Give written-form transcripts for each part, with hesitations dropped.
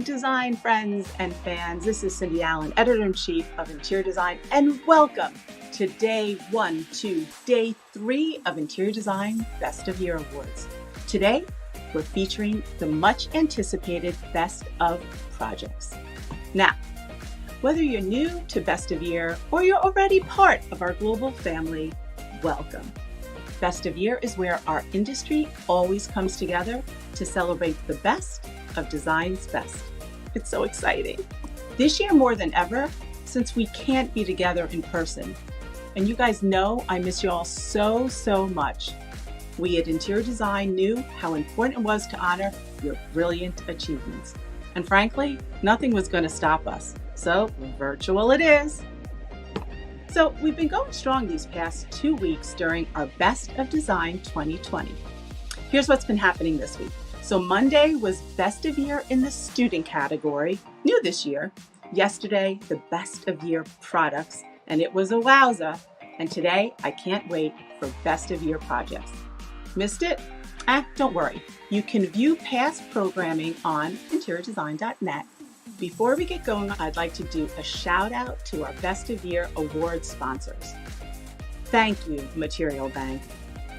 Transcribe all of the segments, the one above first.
design friends and fans. This is Cindy Allen, Editor-in-Chief of Interior Design, and welcome to day 3 of Interior Design Best of Year Awards. Today, we're featuring the much anticipated Best of Projects. Now, whether you're new to Best of Year or you're already part of our global family, welcome. Best of Year is where our industry always comes together to celebrate the best of design's best. It's so exciting. This year more than ever, since we can't be together in person. And you guys know I miss you all so much. We at Interior Design knew how important it was to honor your brilliant achievements. And frankly, nothing was going to stop us. So virtual it is. So we've been going strong these past 2 weeks during our Best of Design 2020. Here's what's been happening this week. So Monday was Best of Year in the student category, new this year. Yesterday, the Best of Year products, and it was a wowza. And today, I can't wait for Best of Year projects. Missed it? Don't worry. You can view past programming on interiordesign.net. Before we get going, I'd like to do a shout out to our Best of Year award sponsors. Thank you, Material Bank.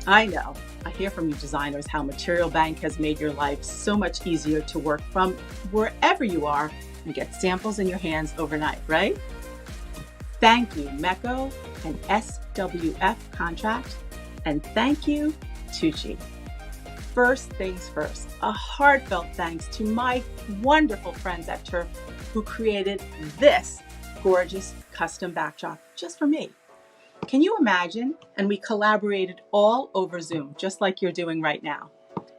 I know, I hear from you designers how Material Bank has made your life so much easier to work from wherever you are and get samples in your hands overnight, right? Thank you, MECO and SWF Contract, and thank you, Tucci. First things first, a heartfelt thanks to my wonderful friends at Turf who created this gorgeous custom backdrop just for me. Can you imagine? And we collaborated all over Zoom, just like you're doing right now.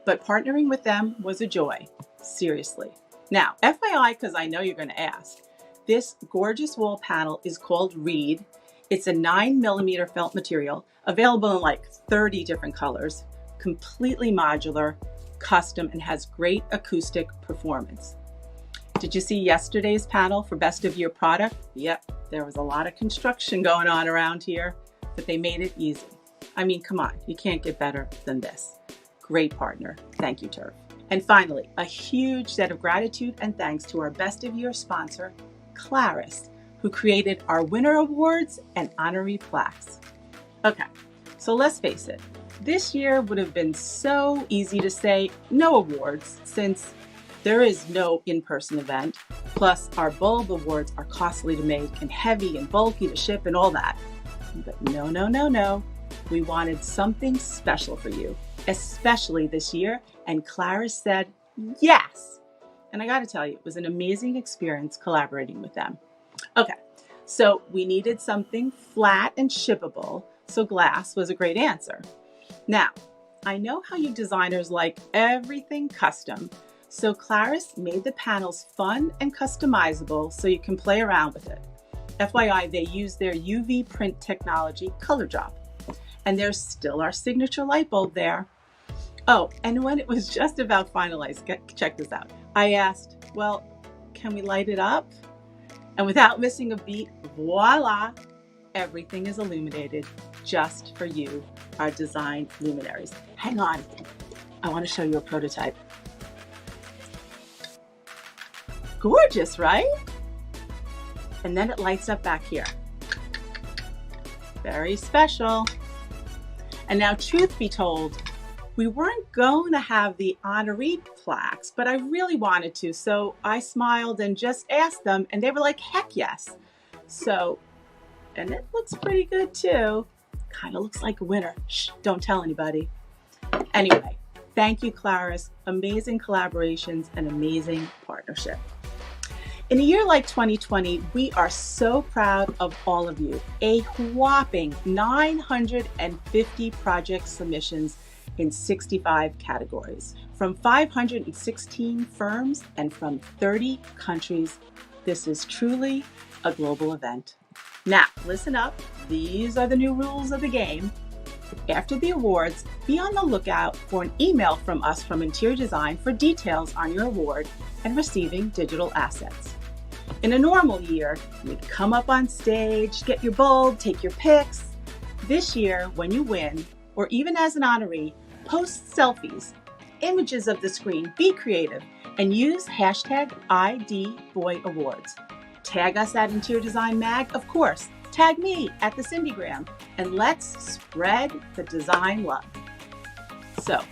But partnering with them was a joy, seriously. Now, FYI, because I know you're going to ask, this gorgeous wall panel is called Reed. It's a 9mm felt material, available in like 30 different colors, completely modular, custom, and has great acoustic performance. Did you see yesterday's panel for Best of Year product? Yep, there was a lot of construction going on around here, but they made it easy. I mean, come on, you can't get better than this. Great partner. Thank you, Turf. And finally, a huge set of gratitude and thanks to our Best of Year sponsor, Claris, who created our winner awards and honorary plaques. Okay, so let's face it. This year would have been so easy to say no awards since there is no in-person event. Plus, our bulb awards are costly to make and heavy and bulky to ship and all that. But no. We wanted something special for you, especially this year. And Claris said yes. And I got to tell you, it was an amazing experience collaborating with them. Okay, so we needed something flat and shippable, so glass was a great answer. Now, I know how you designers like everything custom, so Claris made the panels fun and customizable so you can play around with it. FYI, they use their UV print technology, Color Drop, and there's still our signature light bulb there. Oh, and when it was just about finalized, check this out. I asked, well, can we light it up? And without missing a beat, voila, everything is illuminated just for you, our design luminaries. Hang on, I want to show you a prototype. Gorgeous, right? And then it lights up back here. Very special. And now, truth be told, we weren't going to have the honorary plaques, but I really wanted to, so I smiled and just asked them, and they were like, heck yes. So, and it looks pretty good too. Kind of looks like a winner. Shh, don't tell anybody. Anyway, thank you, Claris. Amazing collaborations and amazing partnership. In a year like 2020, we are so proud of all of you. A whopping 950 project submissions in 65 categories from 516 firms and from 30 countries. This is truly a global event. Now, listen up. These are the new rules of the game. After the awards, be on the lookout for an email from us from Interior Design for details on your award and receiving digital assets. In a normal year, you'd come up on stage, get your bulb, take your pics. This year, when you win, or even as an honoree, post selfies images of the screen, be creative, and use hashtag IDBoyAwards. Tag us at Interior Design Mag, of course. Tag me at the Cindygram, and let's spread the design love. So,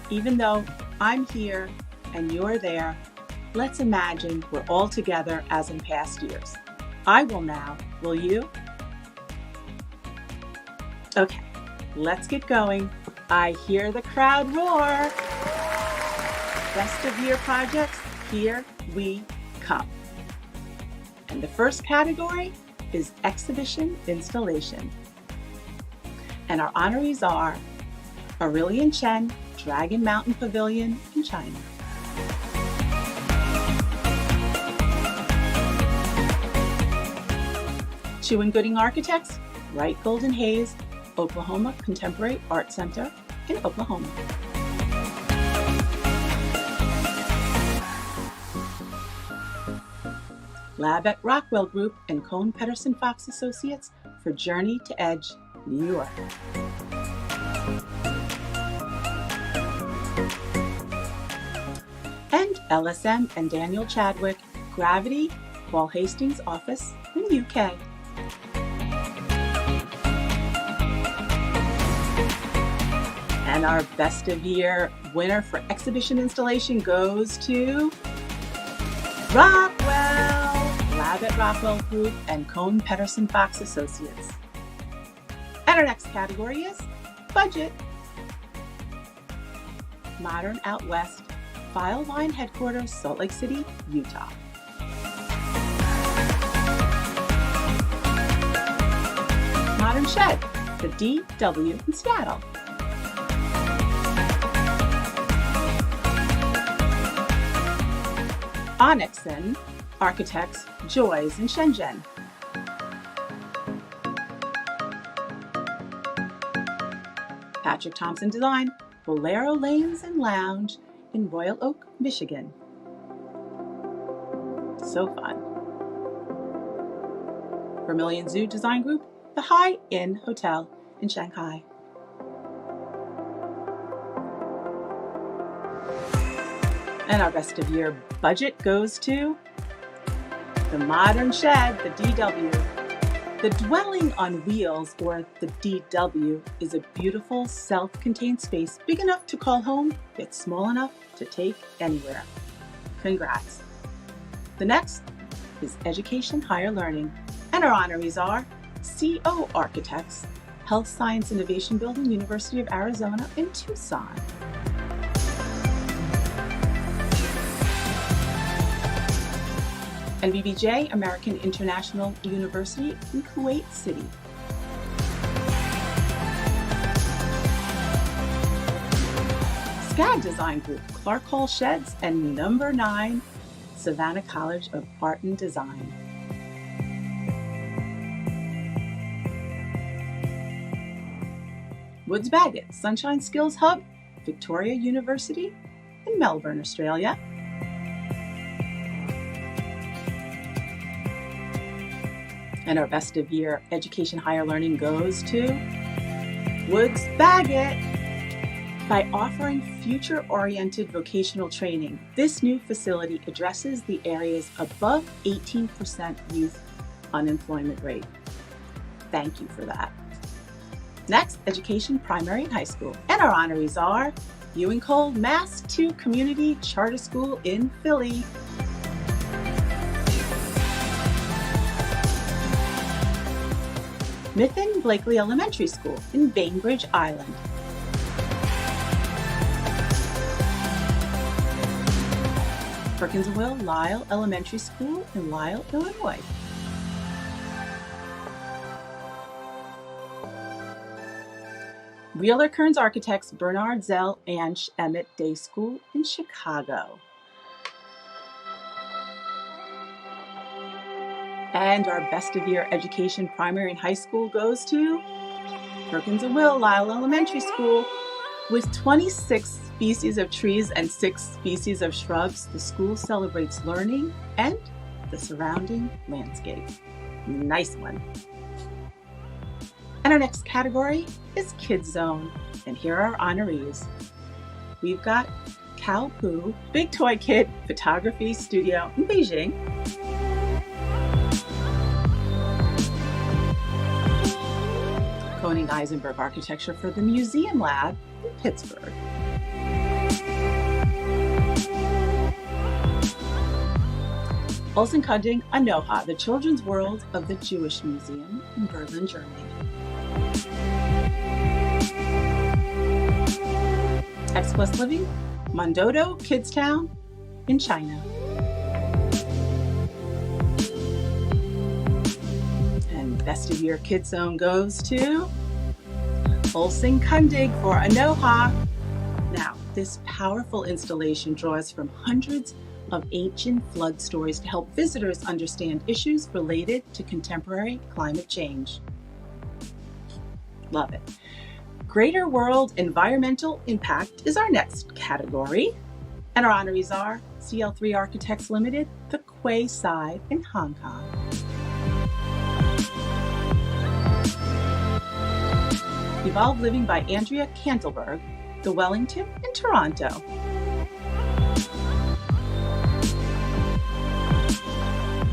even though I'm here and you're there, let's imagine we're all together as in past years. I will now, will you? Okay, let's get going. I hear the crowd roar. Best of year projects, here we come. And the first category is exhibition installation. And our honorees are Aurelian Chen, Dragon Mountain Pavilion in China. Chu and Gooding Architects, Wright Golden Hayes, Oklahoma Contemporary Art Center in Oklahoma. Lab at Rockwell Group and Cohn Pedersen Fox Associates for Journey to Edge, New York. And LSM and Daniel Chadwick, Gravity, Paul Hastings' office in the UK. And our Best of Year winner for exhibition installation goes to Rockwell, Lab at Rockwell Group and Cohn Pedersen Fox Associates. And our next category is budget. Modern Out West, File Line Headquarters, Salt Lake City, Utah. Modern Shed, the DW in Seattle. Onyxen Architects, Joys in Shenzhen. Patrick Thompson Design, Bolero Lanes and Lounge in Royal Oak, Michigan. So fun. Vermilion Zoo Design Group, the High Inn Hotel in Shanghai. And our Best of Year budget goes to the Modern Shed, the DW. The Dwelling on Wheels, or the DW, is a beautiful self-contained space big enough to call home, yet small enough to take anywhere. Congrats. The next is Education Higher Learning, and our honorees are CO Architects, Health Science Innovation Building, University of Arizona in Tucson. And BBJ, American International University in Kuwait City. SCAD Design Group, Clark Hall Sheds, and number 9, Savannah College of Art and Design. Woods Bagot, Sunshine Skills Hub, Victoria University in Melbourne, Australia. And our Best of Year Education Higher Learning goes to Woods Bagot. By offering future-oriented vocational training, this new facility addresses the area's above 18% youth unemployment rate. Thank you for that. Next, Education Primary and High School. And our honorees are Ewing Cole Mass 2 Community Charter School in Philly. Mythin Blakely Elementary School in Bainbridge Island. Perkins and Will Lyle Elementary School in Lyle, Illinois. Wheeler Kearns Architects Bernard Zell Ansch Emmett Day School in Chicago. And our Best of Year Education Primary and High School goes to Perkins and Will Lyle Elementary School. With 26 species of trees and 6 species of shrubs, the school celebrates learning and the surrounding landscape. Nice one. And our next category is Kids Zone, and here are our honorees. we've got Cow Poo, Big Toy Kit Photography Studio in Beijing. Koenig Eisenberg Architecture for the Museum Lab in Pittsburgh. Olsen Kunding Anoha, the Children's World of the Jewish Museum in Berlin, Germany. X Plus Living, Mondodo Kids Town in China. And Best of Year Kids Zone goes to Olsen Kunding for Anoha. Now, this powerful installation draws from hundreds of ancient flood stories to help visitors understand issues related to contemporary climate change. Love it. Greater World Environmental Impact is our next category, and our honorees are CL3 Architects Limited, the Quay side in Hong Kong. Evolved Living by Andrea Cantelberg, the Wellington in Toronto.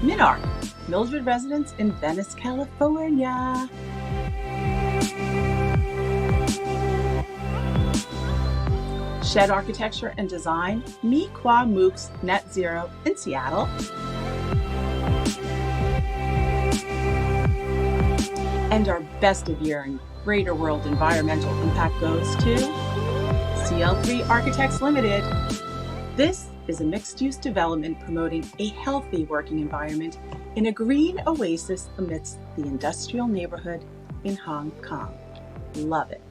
Minark, Mildred Residence in Venice, California. Shed Architecture and Design, Mi Kwa Mook's Net Zero in Seattle. And our Best of Year and Greater World Environmental Impact goes to CL3 Architects Limited. This is a mixed-use development promoting a healthy working environment in a green oasis amidst the industrial neighborhood in Hong Kong. Love it.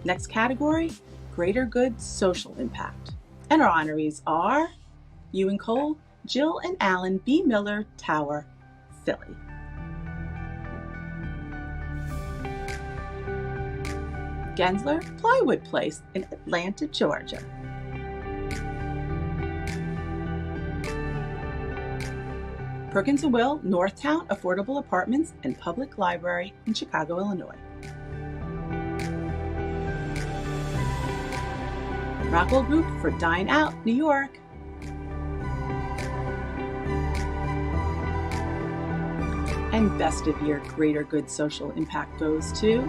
Next category, Greater Good Social Impact. And our honorees are Ewan Cole, Jill and Alan B. Miller Tower, Philly. Gensler Plywood Place in Atlanta, Georgia. Perkins & Will Northtown Affordable Apartments and Public Library in Chicago, Illinois. Rockwell Group for Dine Out, New York. And Best of Year Greater Good Social Impact goes to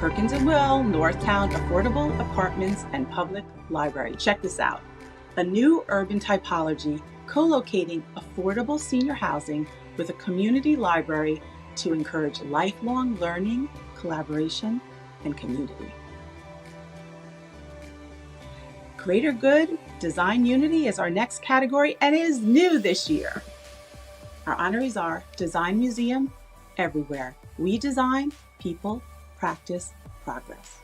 Perkins & Will Northtown Affordable Apartments and Public Library. Check this out. A new urban typology co-locating affordable senior housing with a community library to encourage lifelong learning, collaboration, and community. Greater Good Design Unity is our next category and is new this year. Our honorees are Design Museum Everywhere. We design, people, practice, progress.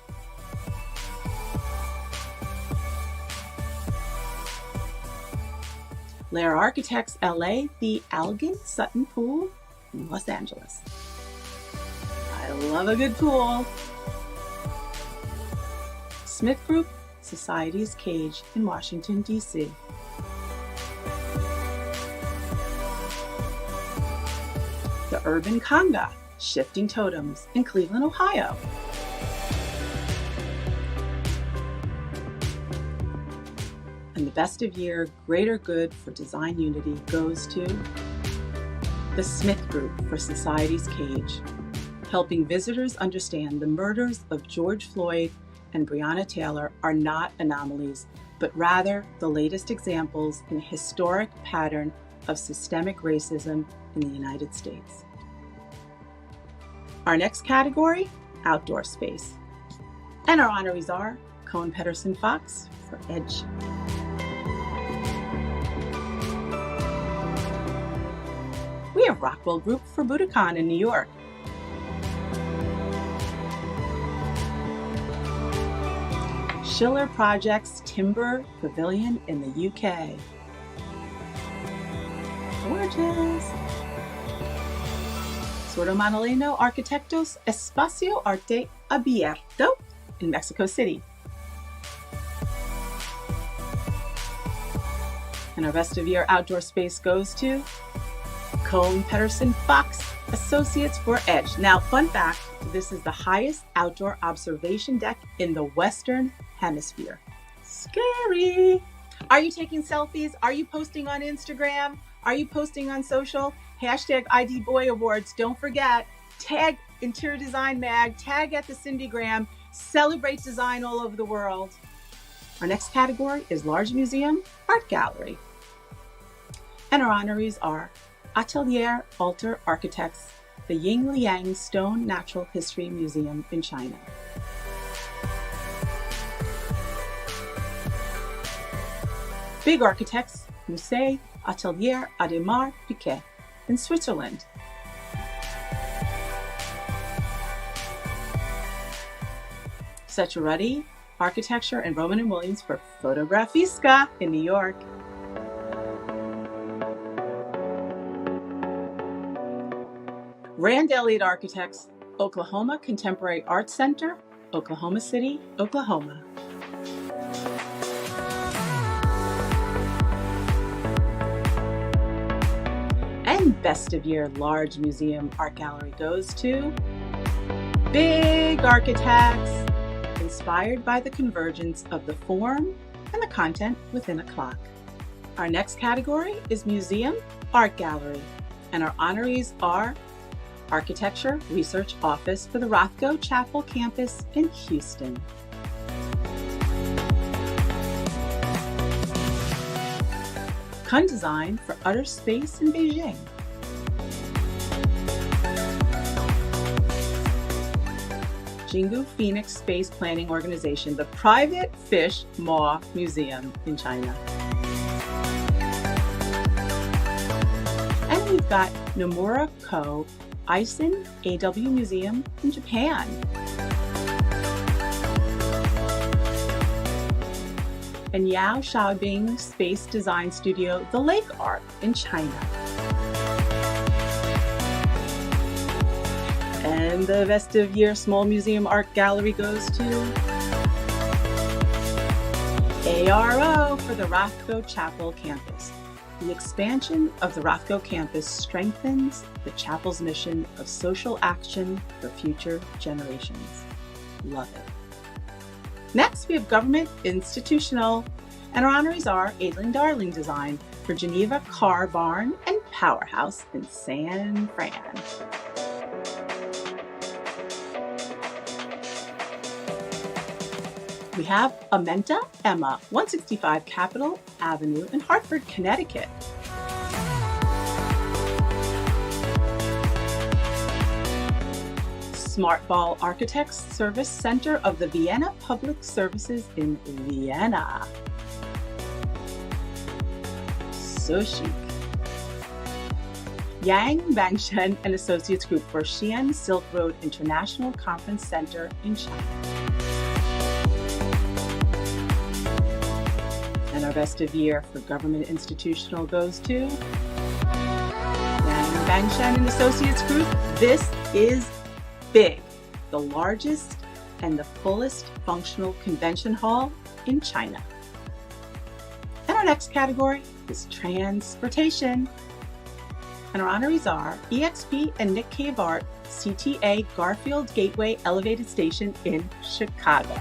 Lair Architects LA, the Algin Sutton Pool in Los Angeles. I love a good pool. Smith Group, Society's Cage in Washington, D.C. The Urban Conga, Shifting Totems in Cleveland, Ohio. And the Best of Year Greater Good for Design Unity goes to the Smith Group for Society's Cage, helping visitors understand the murders of George Floyd and Breonna Taylor are not anomalies, but rather the latest examples in a historic pattern of systemic racism in the United States. Our next category, Outdoor Space. And our honorees are Cohen Pedersen Fox for Edge. We have Rockwell Group for Budokan in New York. Schiller Projects Timber Pavilion in the UK. Gorgeous. Sordo-Manoleno Arquitectos Espacio Arte Abierto in Mexico City. And our Best of Year Outdoor Space goes to Cohen Pedersen Fox Associates for Edge. Now, fun fact, this is the highest outdoor observation deck in the Western Hemisphere. Scary! Are you taking selfies? Are you posting on Instagram? Are you posting on social? Hashtag ID Boy Awards. Don't forget, tag Interior Design Mag, tag at the Cindygram, celebrate design all over the world. Our next category is Large Museum, Art Gallery. And our honorees are Atelier Alter Architects, the Yingliang Stone Natural History Museum in China. Big Architects, Musée Atelier Ademar Piguet in Switzerland. Secciarelli Architecture and Roman & Williams for Fotografiska in New York. Rand Elliott Architects, Oklahoma Contemporary Art Center, Oklahoma City, Oklahoma. And Best of Year Large Museum Art Gallery goes to Big Architects, inspired by the convergence of the form and the content within a clock. Our next category is Museum Art Gallery, and our honorees are Architecture Research Office for the Rothko Chapel campus in Houston. Kun Design for Utter Space in Beijing. Jingu Phoenix Space Planning Organization, the Private Fish Maw Museum in China. And we've got Nomura Ko Eisen AW Museum in Japan. And Yao Xiaobing Space Design Studio, the Lake Art in China. And the Best of Year Small Museum Art Gallery goes to ARO for the Rothko Chapel campus. The expansion of the Rothko campus strengthens the chapel's mission of social action for future generations. Love it. Next, we have Government Institutional, and our honorees are Adrian Darling Design for Geneva Car Barn and Powerhouse in San Fran. We have Amenta Emma, 165 Capitol Avenue in Hartford, Connecticut. Smart Ball Architects Service Center of the Vienna Public Services in Vienna. So chic. Yang Bangshen and Associates Group for Xi'an Silk Road International Conference Center in China. And our Best of Year for Government Institutional goes to Yang Bangshen and Associates Group. This is big, the largest and the fullest functional convention hall in China. And our next category is transportation. And our honorees are EXP and Nick Cave Art, CTA Garfield Gateway Elevated Station in Chicago.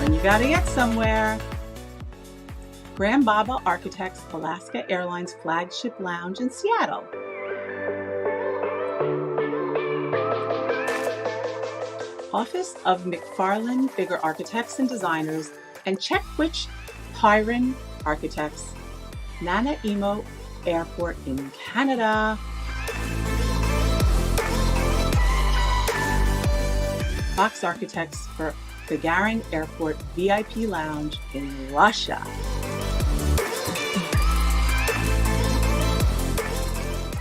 When you gotta get somewhere. Grand Baba Architects, Alaska Airlines Flagship Lounge in Seattle. Office of McFarlane Bigger Architects and Designers and Checkwich Pyron Architects, Nanaimo Airport in Canada. Fox Architects for Gagarin Airport VIP Lounge in Russia.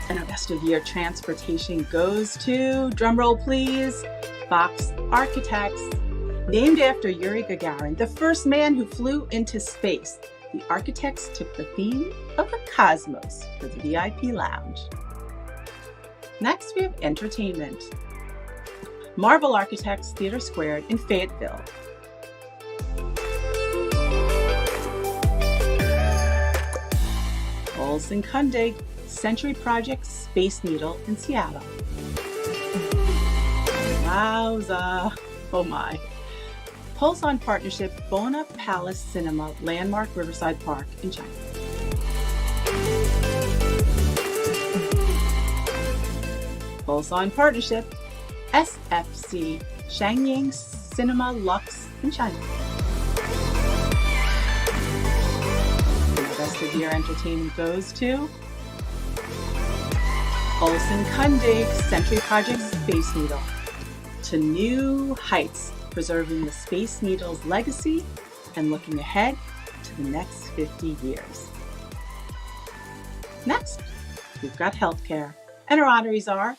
And our Best of Year Transportation goes to, drumroll please, Fox Architects. Named after Yuri Gagarin, the first man who flew into space, the architects took the theme of the cosmos for the VIP Lounge. Next, we have entertainment. Marvel Architects Theater Squared in Fayetteville. Olson Kundig Century Project Space Needle in Seattle. Wowza. Oh my. Pulse on Partnership, Bona Palace Cinema, Landmark Riverside Park in China. Pulse on Partnership, SFC, Shenyang Cinema Lux in China. Best of Year Entertainment goes to Olsen Kundig, Century Project Space Needle. To new heights, preserving the Space Needle's legacy and looking ahead to the next 50 years. Next, we've got healthcare, and our honorees are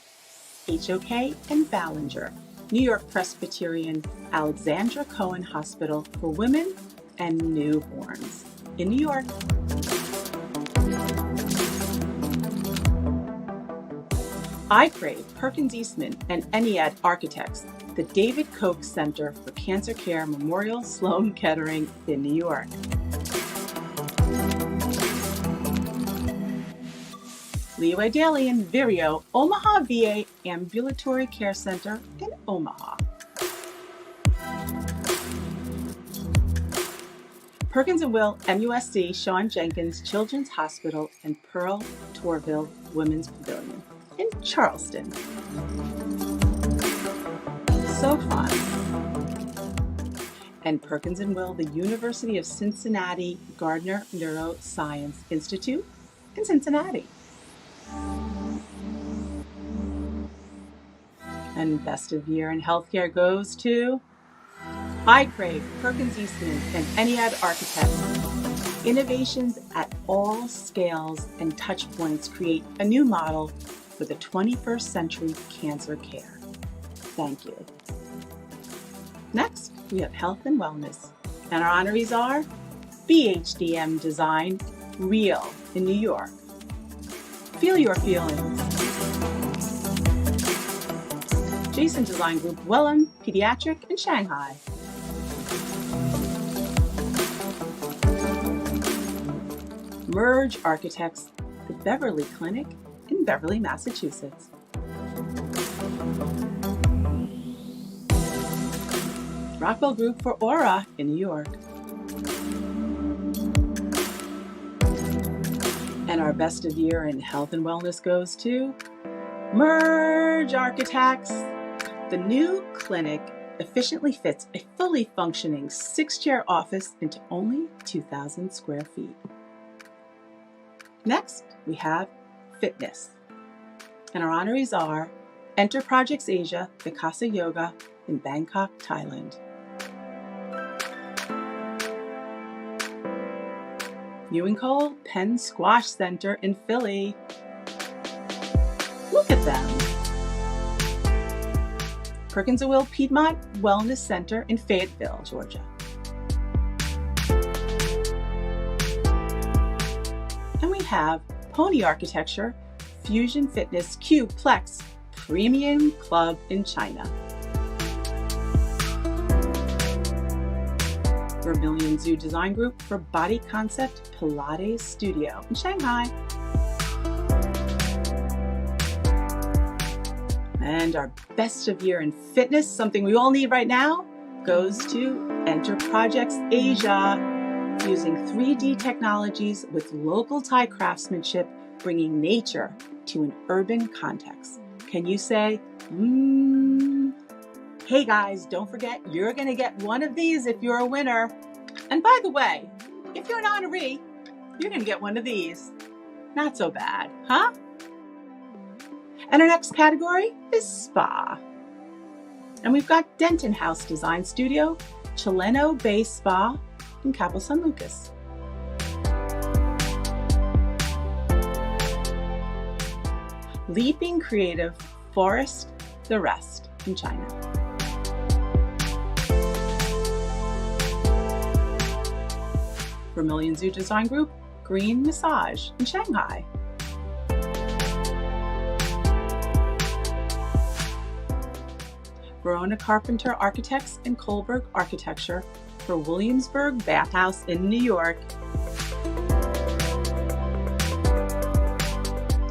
HOK and Ballinger, New York Presbyterian Alexandra Cohen Hospital for Women and Newborns in New York. I Crave, Perkins Eastman, and Ennead Architects, the David Koch Center for Cancer Care Memorial Sloan Kettering in New York. Leeway Daly and Vireo, Omaha VA Ambulatory Care Center in Omaha. Perkins & Will, MUSC, Sean Jenkins Children's Hospital, and Pearl Torville Women's Pavilion in Charleston. So fun. And Perkins & Will, the University of Cincinnati Gardner Neuroscience Institute in Cincinnati. And Best of Year in Healthcare goes to I Crave, Perkins Eastman, and Ennead Architects. Innovations at all scales and touch points create a new model for the 21st century cancer care. Thank you. Next, we have Health and Wellness, and our honorees are BHDM Design, Real in New York. Feel Your Feelings. Jason Design Group, Wellham Pediatric in Shanghai. Merge Architects, the Beverly Clinic in Beverly, Massachusetts. Rockwell Group for Aura in New York. And our Best of Year in Health and Wellness goes to Merge Architects. The new clinic efficiently fits a fully functioning 6-chair office into only 2,000 square feet. Next, we have Fitness. And our honorees are Enter Projects Asia, Vikasa Yoga in Bangkok, Thailand. Ewing Cole Penn Squash Center in Philly. Look at them. Perkins & Will Piedmont Wellness Center in Fayetteville, Georgia. And we have Pony Architecture Fusion Fitness Q-Plex Premium Club in China. Vermilion Zoo Design Group for Body Concept Pilates Studio in Shanghai. And our Best of Year in Fitness, something we all need right now, goes to Enter Projects Asia, using 3D technologies with local Thai craftsmanship, bringing nature to an urban context. Can you say, Hey guys, don't forget, you're going to get one of these if you're a winner. And by the way, if you're an honoree, you're going to get one of these. Not so bad, huh? And our next category is Spa. And we've got Denton House Design Studio, Chileno Bay Spa in Cabo San Lucas. Leaping Creative Forest the Rest in China. Vermilion Zoo Design Group, Green Massage in Shanghai. Verona Carpenter Architects and Kohlberg Architecture for Williamsburg Bathhouse in New York.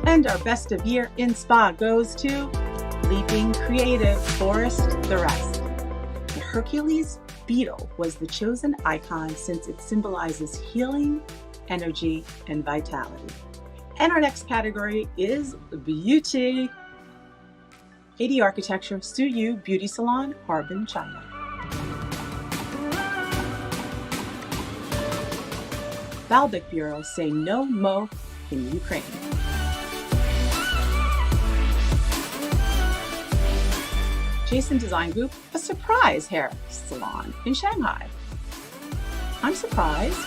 And our Best of Year in Spa goes to leaping, creative, Forrest the rest. The Hercules beetle was the chosen icon since it symbolizes healing, energy, and vitality. And our next category is beauty. AD Architecture, Suyu Beauty Salon, Harbin, China. Balbec Bureau, Say No Mo in Ukraine. Jason Design Group, a surprise hair salon in Shanghai. I'm surprised.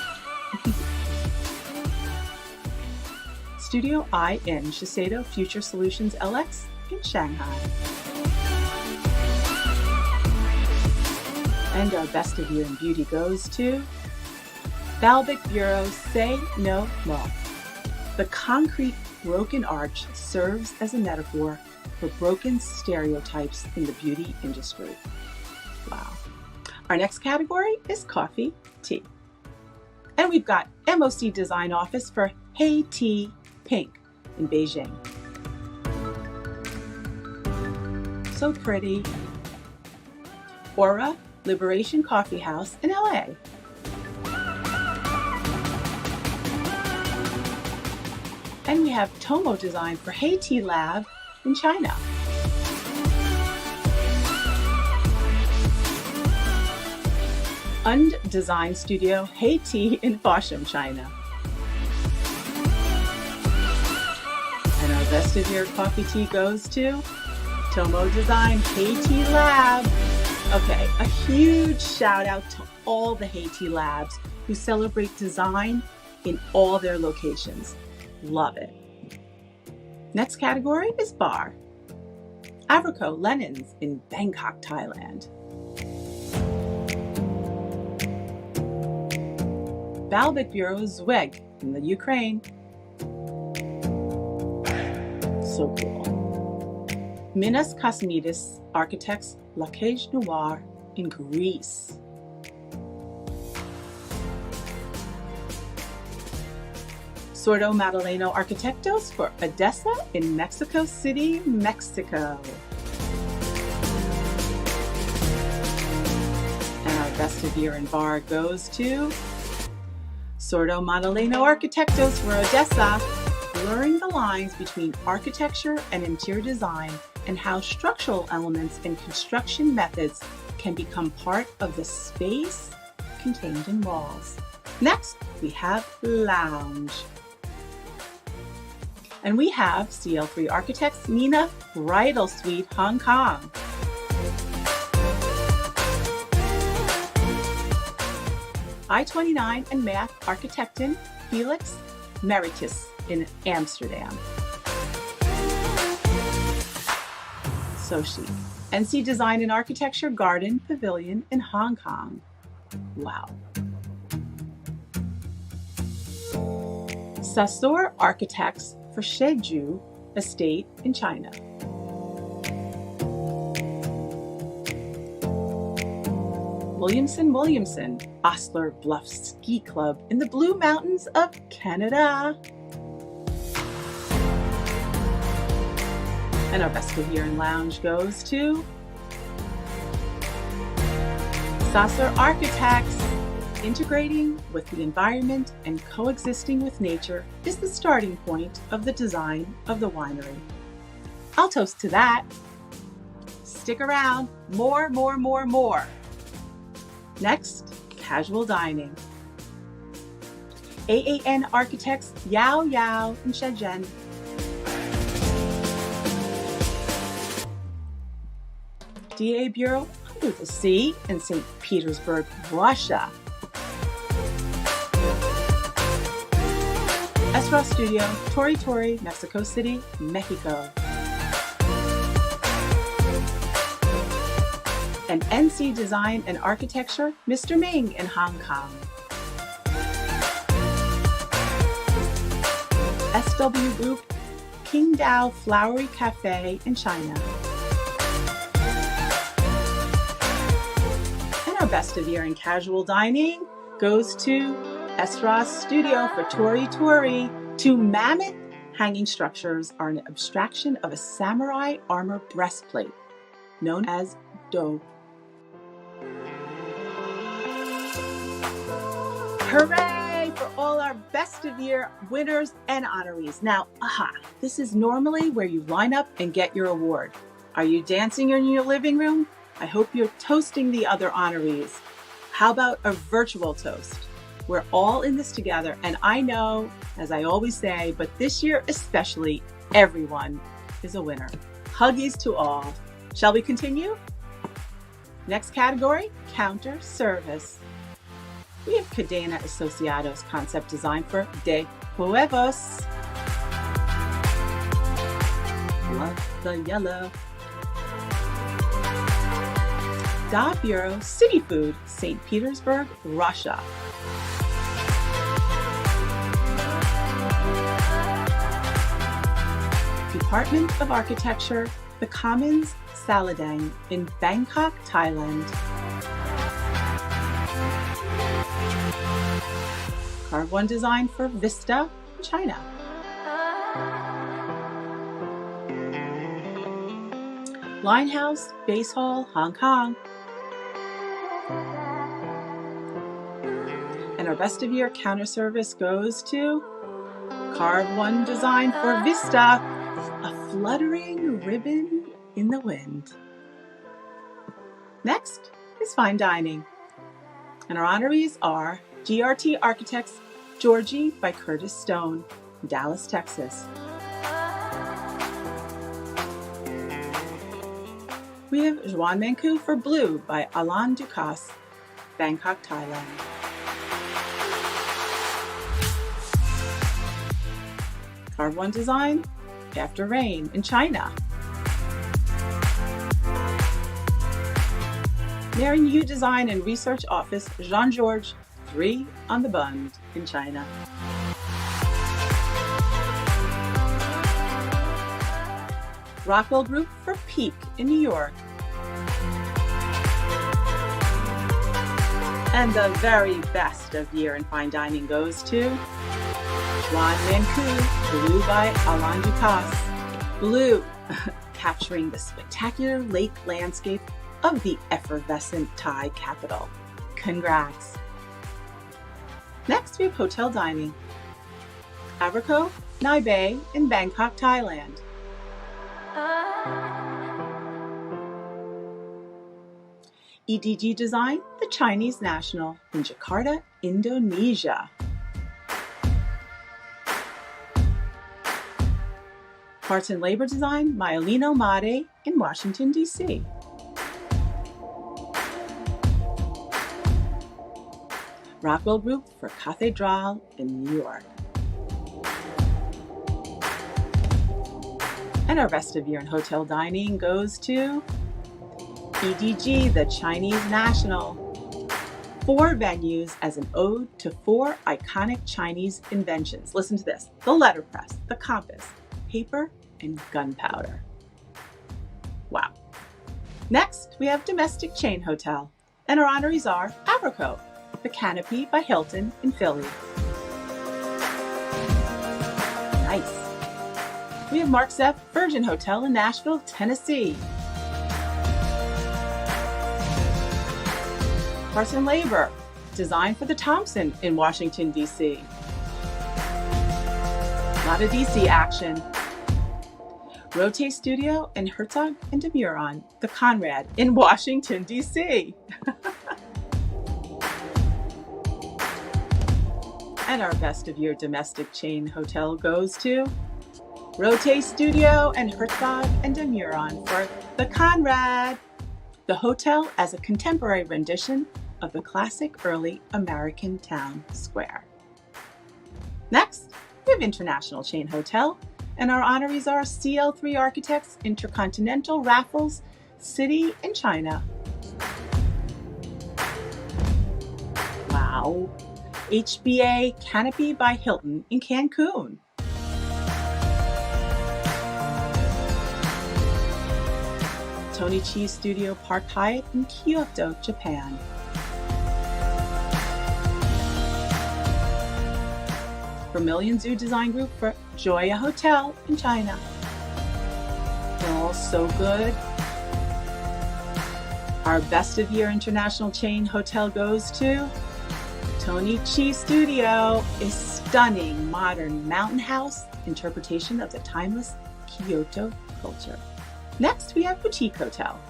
Studio I in Shiseido Future Solutions LX in Shanghai. And our Best of Year in Beauty goes to Balbec Bureau, Say No Mo. The concrete broken arch serves as a metaphor for broken stereotypes in the beauty industry. Wow. Our next category is coffee, tea. And we've got MOC Design Office for Hey Tea Pink in Beijing. So pretty. Aura Liberation Coffee House in LA. And we have Tomo Design for Hey Tea Lab in China. Und Design Studio Hey Tea in Foshan, China. And our Best of Year coffee tea goes to Tomo Design Hey Tea Lab. Okay, a huge shout out to all the Hey Tea Labs who celebrate design in all their locations. Love it. Next category is bar. Avrico Lenins in Bangkok, Thailand. Balbec Bureau Zweg in the Ukraine. So cool. Minas Cosmidis Architects La Cage Noir in Greece. Sordo Madaleno Arquitectos for Odessa in Mexico City, Mexico. And our Best of Year in Bar goes to Sordo Madaleno Arquitectos for Odessa, blurring the lines between architecture and interior design and how structural elements and construction methods can become part of the space contained in walls. Next, we have Lounge. And we have CL3 Architects Nina Bridal Suite, Hong Kong. I-29 and Math Architecten Felix Meritus in Amsterdam. So chic. NC Design and Architecture Garden Pavilion in Hong Kong. Wow. Sasur Architects for Sheju Estate in China. Williamson Osler Bluff Ski Club in the Blue Mountains of Canada. And our Best of Year in Lounge goes to Sasur Architects. Integrating with the environment and coexisting with nature is the starting point of the design of the winery. I'll toast to that. Stick around. More. Next, casual dining. AAN Architects Yao Yao in Shenzhen. DA Bureau Under the Sea in St. Petersburg, Russia. Esra Studio, Tori, Mexico City, Mexico. And NC Design and Architecture, Mr. Ming in Hong Kong. SW Group, Qingdao Flowery Cafe in China. And our Best of Year in Casual Dining goes to Esra Studio for Tori to Mammoth hanging structures are an abstraction of a samurai armor breastplate, known as do. Hooray for all our best of year winners and honorees. Now, this is normally where you line up and get your award. Are you dancing in your living room? I hope you're toasting the other honorees. How about a virtual toast? We're all in this together, and I know, as I always say, but this year especially, everyone is a winner. Huggies to all. Shall we continue? Next category, counter service. We have Cadena Asociados concept design for De Huevos. Love the yellow. Da Bureau City Food, St. Petersburg, Russia. Department of Architecture, The Commons, Saladang in Bangkok, Thailand. Carve One design for Vista, China. Linehouse, Base Hall, Hong Kong. And our best of year counter service goes to Carve One design for Vista, a fluttering ribbon in the wind. Next is fine dining. And our honorees are GRT Architects, Georgie by Curtis Stone, Dallas, Texas. We have Juan Manku for Blue by Alain Ducasse, Bangkok, Thailand. Carve One design, After Rain in China. Marrying You Design and Research Office, Jean-Georges, 3 on the Bund in China. Rockwell Group for Peak in New York. And the very best of year in fine dining goes to Juan Manku, Blue by Alain Ducasse. Blue, capturing the spectacular lake landscape of the effervescent Thai capital. Congrats. Next, we have hotel dining. Abraco, Nai Bay in Bangkok, Thailand. EDG Design, the Chinese National in Jakarta, Indonesia. Parts and Labor Design, Myelino Made in Washington, D.C. Rockwell Group for CAFETERIA in New York. And our best of year in hotel dining goes to EDG, the Chinese National. 4 venues as an ode to 4 iconic Chinese inventions. Listen to this: the letterpress, the compass, paper, and gunpowder. Wow. Next, we have Domestic Chain Hotel. And our honorees are Abraco, the Canopy by Hilton in Philly. Nice. We have Mark Zeff Virgin Hotel in Nashville, Tennessee. Parts and Labor, Design for the Thompson in Washington, D.C. A lot of D.C. action. Rotate Studio and Herzog and de Meuron, the Conrad in Washington, D.C. And our best of year domestic chain hotel goes to Rotate Studio and Herzog and de Meuron for the Conrad, the hotel as a contemporary rendition of the classic early American town square. Next, we have International Chain Hotel, and our honorees are CL3 Architects, Intercontinental Raffles City in China. Wow. HBA Canopy by Hilton in Cancun. Tony Chi Studio Park Hyatt in Kyoto, Japan. Vermilion Zoo Design Group for Joya Hotel in China. They're all so good. Our Best of Year international chain hotel goes to Tony Chi Studio, a stunning modern mountain house interpretation of the timeless Kyoto culture. Next, we have Boutique Hotel.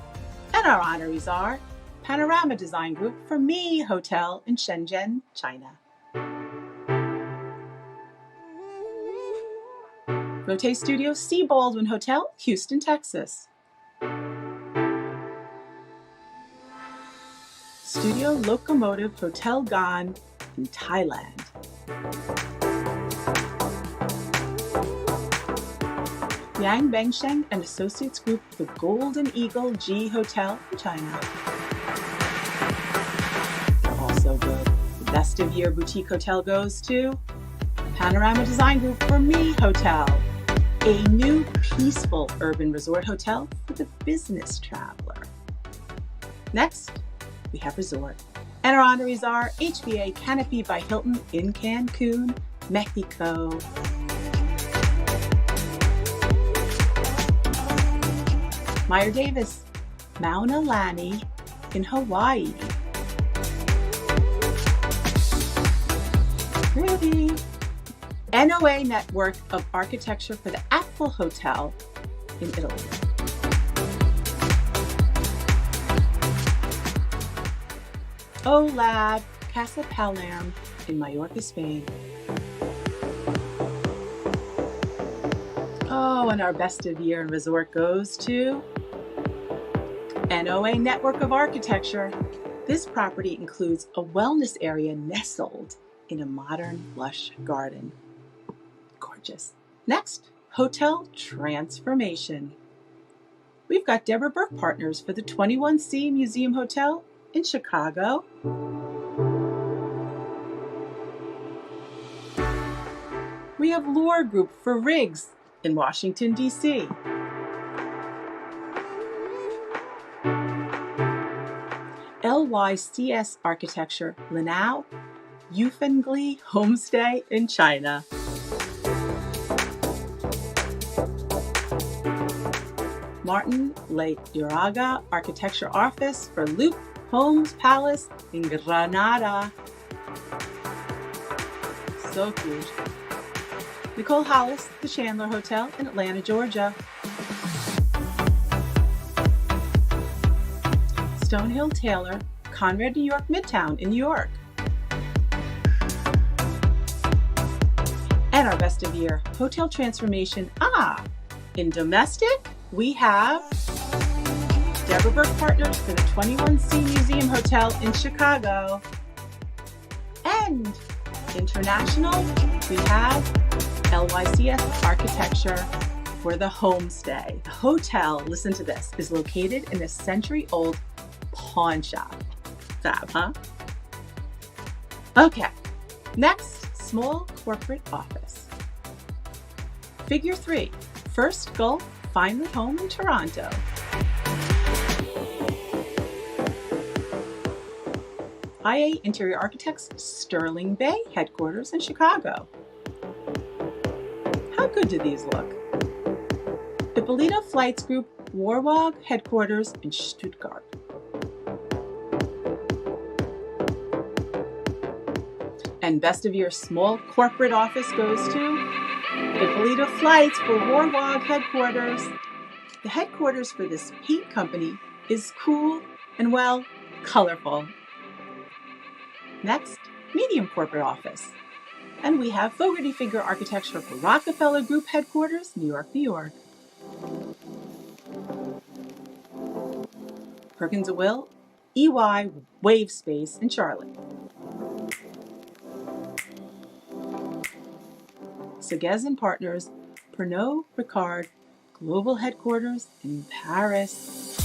And our honorees are Panorama Design Group for Me Hotel in Shenzhen, China. Rote Studio C. Baldwin Hotel, Houston, Texas. Studio Locomotive Hotel Gan in Thailand. Yang Bengsheng and Associates Group, the Golden Eagle G Hotel in China. Also good. The Best of Year Boutique Hotel goes to Panorama Design Group for Me Hotel, a new peaceful urban resort hotel for the business traveler. Next, we have resort. And our honorees are HBA Canopy by Hilton in Cancun, Mexico. Meyer Davis, Mauna Lani in Hawaii. Pretty. NOA Network of Architecture for the Apple Hotel in Italy. OLAB Casa Palermo in Mallorca, Spain. Oh, and our Best of Year and Resort goes to NOA Network of Architecture. This property includes a wellness area nestled in a modern, lush garden. Gorgeous. Next, Hotel Transformation. We've got Deborah Burke Partners for the 21C Museum Hotel in Chicago. We have Lore Group for Riggs in Washington, D.C. LYCS Architecture, Lanao, Yufengli Homestay in China. Martin Lake Uraga Architecture Office for Loop Homes Palace in Granada. So cute. Nicole Hollis, the Chandler Hotel in Atlanta, Georgia. Stonehill Taylor, Conrad New York Midtown in New York. And our Best of Year Hotel Transformation. In domestic, we have Deborah Burke Partners for the 21C Museum Hotel in Chicago. And international, we have LYCS Architecture for the Homestay. The hotel, listen to this, is located in a century-old pawn shop. Fab, huh? Okay, next, small corporate office. Figure 3, First Gulf Finally Home in Toronto. IA Interior Architects Sterling Bay headquarters in Chicago. How good do these look? Ippolito Flights Group Warwag headquarters in Stuttgart. And Best of Year small corporate office goes to Ippolito Flights for Warwag headquarters. The headquarters for this paint company is cool and, well, colorful. Next, medium corporate office. And we have Fogarty Figure Architecture for Rockefeller Group headquarters, New York, New York. Perkins & Will, EY Wave Space in Charlotte. Seguez & Partners, Pernod Ricard Global Headquarters in Paris.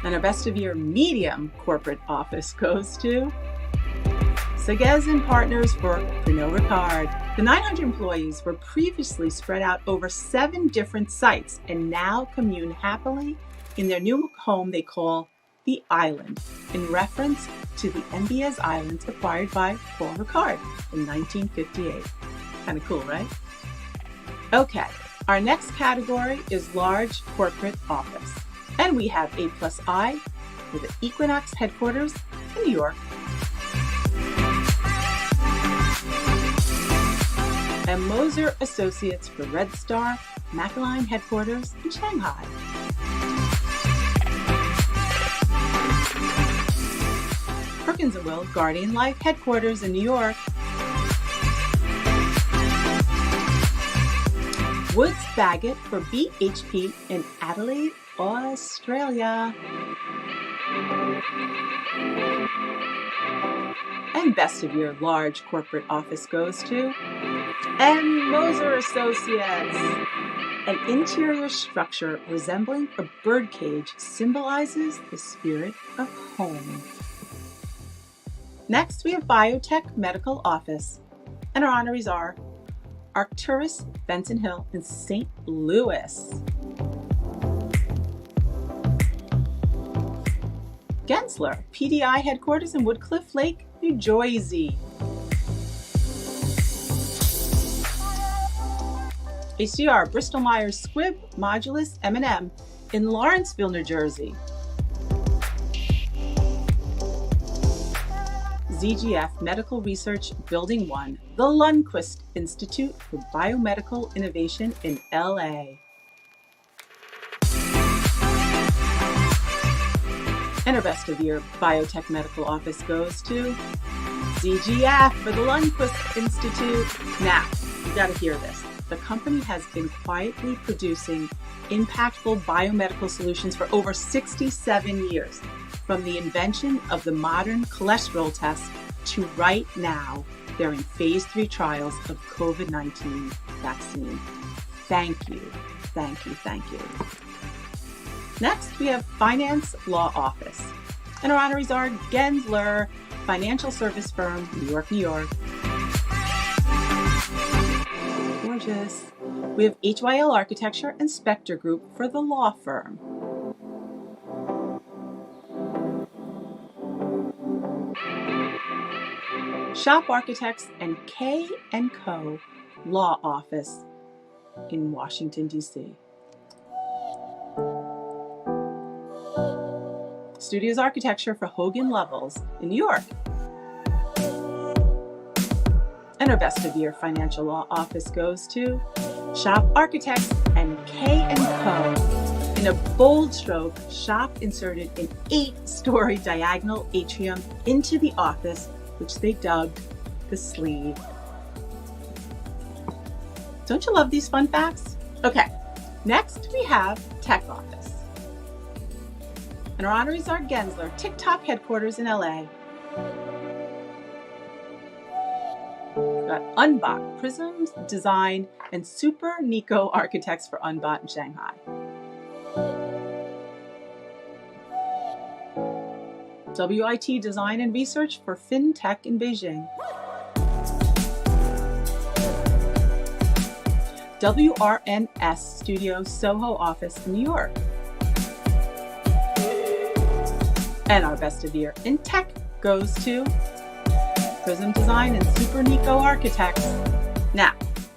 And our Best of Year medium corporate office goes to Seguez & Partners for Pernod Ricard. The 900 employees were previously spread out over 7 different sites and now commune happily in their new home they call The Island, in reference to the MBS Islands acquired by Paul Ricard in 1958. Kind of cool, right? Okay, our next category is large corporate office. And we have A+I with the Equinox headquarters in New York. And Moser Associates for Red Star Mackline headquarters in Shanghai. Perkins & Will Guardian Life headquarters in New York. Woods Bagot for BHP in Adelaide, Australia. And Best of Your Large Corporate Office goes to and Moser Associates. An interior structure resembling a birdcage symbolizes the spirit of home. Next, we have Biotech Medical Office, and our honorees are Arcturus Benson Hill in St. Louis. Gensler PDI headquarters in Woodcliff Lake, New Jersey. HCR Bristol Myers Squibb Modulus M&M in Lawrenceville, New Jersey. ZGF Medical Research Building 1, the Lundquist Institute for Biomedical Innovation in LA. And our Best of Year Biotech Medical Office goes to ZGF for the Lundquist Institute. Now, you gotta hear this. The company has been quietly producing impactful biomedical solutions for over 67 years. From the invention of the modern cholesterol test to right now, they're in phase 3 trials of COVID-19 vaccine. Thank you, thank you, thank you. Next, we have Finance Law Office. And our honorees are Gensler, financial service firm, New York, New York. Gorgeous. We have HYL Architecture and Spectre Group for the law firm. Shop Architects and K&Co Law Office in Washington, D.C. Studios Architecture for Hogan Lovells in New York. And our Best of Year Financial Law Office goes to Shop Architects and K&Co. In a bold stroke, Shop inserted an 8-story diagonal atrium into the office, which they dubbed the sleeve. Don't you love these fun facts? Okay, next we have Tech Office. And our honorees are Gensler, TikTok headquarters in LA. We've got Unbot, Prisms Design, and Super Nico Architects for Unbot in Shanghai. WIT Design and Research for FinTech in Beijing. WRNS Studio Soho office in New York. And our Best of Year in Tech goes to Prism Design and Super Nico Architects. Now,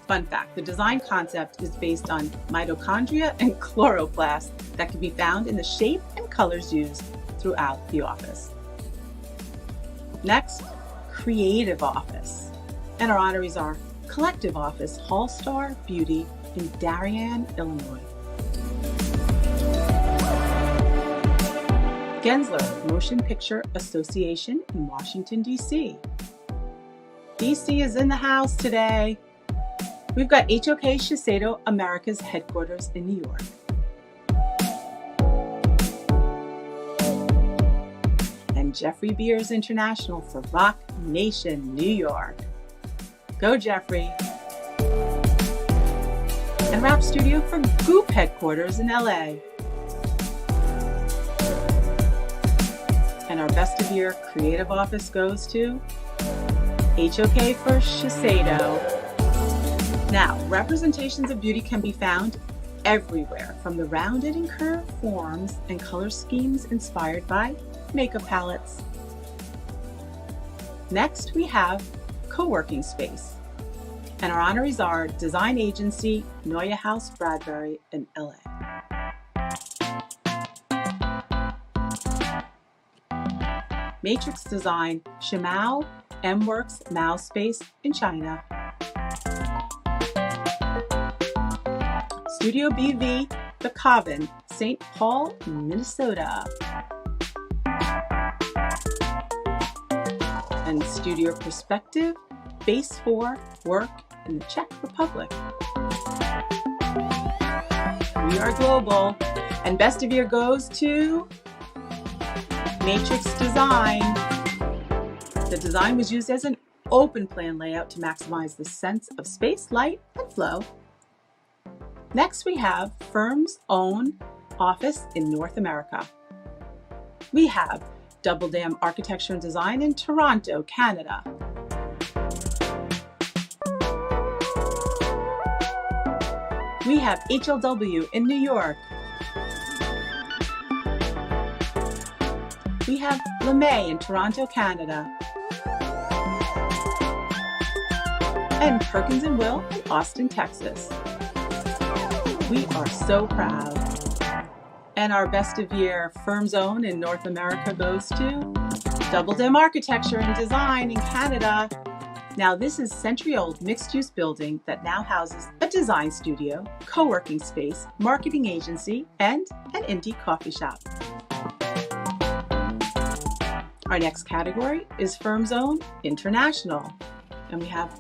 fun fact, the design concept is based on mitochondria and chloroplasts that can be found in the shape and colors used throughout the office. Next, Creative Office. And our honorees are Collective Office, Hallstar Beauty in Darien, Illinois. Gensler Motion Picture Association in Washington, D.C. D.C. is in the house today. We've got HOK Shiseido America's headquarters in New York. And Jeffrey Beers International for Rock Nation, New York. Go Jeffrey. And Rap Studio for Goop headquarters in LA. And our Best of Year Creative Office goes to HOK for Shiseido. Now, representations of beauty can be found everywhere, from the rounded and curved forms and color schemes inspired by makeup palettes. Next, we have co-working space. And our honorees are Design Agency, Neue House Bradbury in LA. Matrix Design, Shimao, M-Works, Mao Space in China. Studio BV, The Coven, St. Paul, Minnesota. And Studio Perspective, Base 4, Work in the Czech Republic. We are global. And Best of Year goes to Matrix Design. The design was used as an open plan layout to maximize the sense of space, light, and flow. Next, we have Firm's Own Office in North America. We have Double Dam Architecture and Design in Toronto, Canada. We have HLW in New York. We have LeMay in Toronto, Canada. And Perkins & Will in Austin, Texas. We are so proud. And our Best of Year Firm's Own in North America goes to Double Dam Architecture and Design in Canada. Now this is century-old mixed-use building that now houses a design studio, co-working space, marketing agency, and an indie coffee shop. Our next category is Firm's Own International. And we have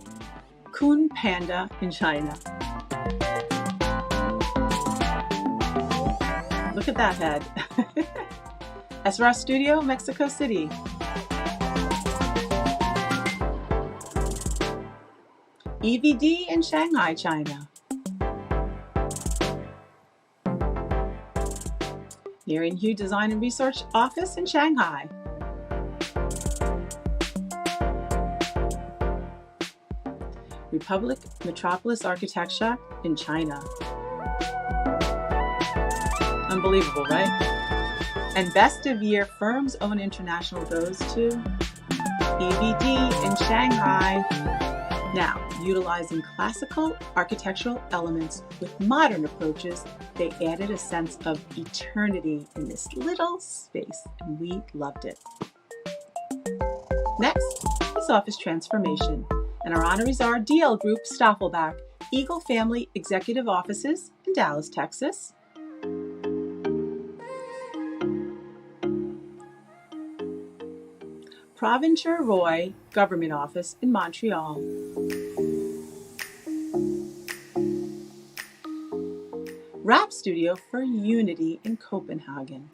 Kun Panda in China. Look at that head. SRA Studio, Mexico City. EVD in Shanghai, China. Nearing Hugh Design and Research Office in Shanghai. Republic Metropolis Architecture in China. Unbelievable, right? And Best of Year Firm's Own International goes to EVD in Shanghai. Now, utilizing classical architectural elements with modern approaches, they added a sense of eternity in this little space, and we loved it. Next is Office Transformation, and our honorees are DL Group, Staffelbach, Eagle Family Executive Offices in Dallas, Texas. Provencher Roy Government Office in Montreal. Wrap Studio for Unity in Copenhagen.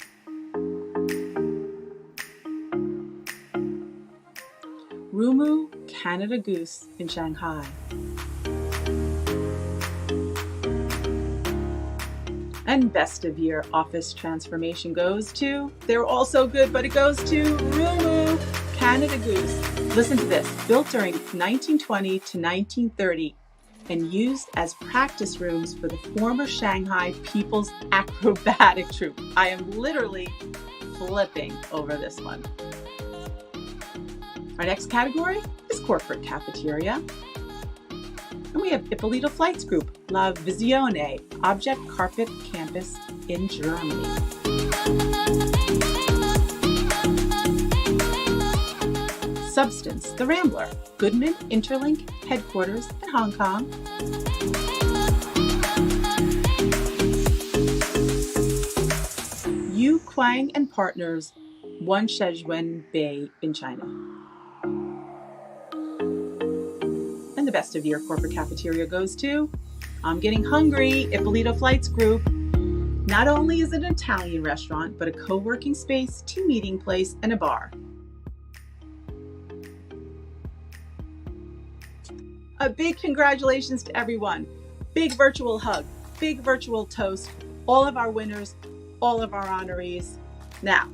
Rumu Canada Goose in Shanghai. And Best of Year Office Transformation goes to, they're all so good, but it goes to Rumu Canada Goose. Listen to this. Built during 1920 to 1930 and used as practice rooms for the former Shanghai People's Acrobatic Troupe. I am literally flipping over this one. Our next category is Corporate Cafeteria. And we have Ippolito Flights Group, La Visione, Object Carpet Campus in Germany. Substance, The Rambler, Goodman Interlink Headquarters in Hong Kong. Yu Kwang and Partners, One Shenzhen Bay in China. And the Best of Year Corporate Cafeteria goes to, I'm Getting Hungry, Ippolito Flights Group. Not only is it an Italian restaurant, but a co-working space, team meeting place, and a bar. A big congratulations to everyone. Big virtual hug, big virtual toast, all of our winners, all of our honorees. Now,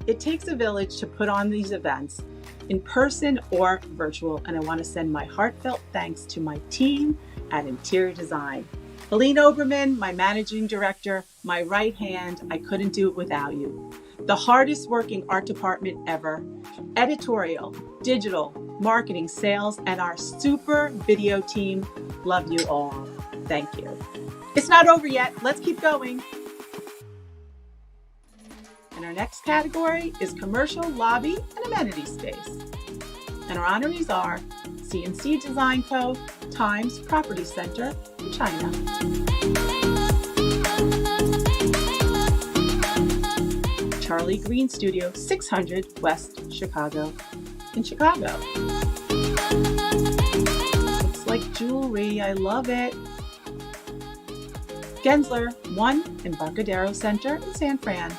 it takes a village to put on these events, in person or virtual, and I want to send my heartfelt thanks to my team at Interior Design. Helene Oberman, my managing director, my right hand, I couldn't do it without you. The hardest working art department ever. Editorial, digital, marketing, sales, and our super video team. Love you all. Thank you. It's not over yet. Let's keep going. And our next category is Commercial Lobby and Amenity Space. And our honorees are CNC Design Co., Times Property Center in China. Charlie Green Studio, 600 West Chicago in Chicago. Looks like jewelry. I love it. Gensler, 1 Embarcadero Center in San Fran.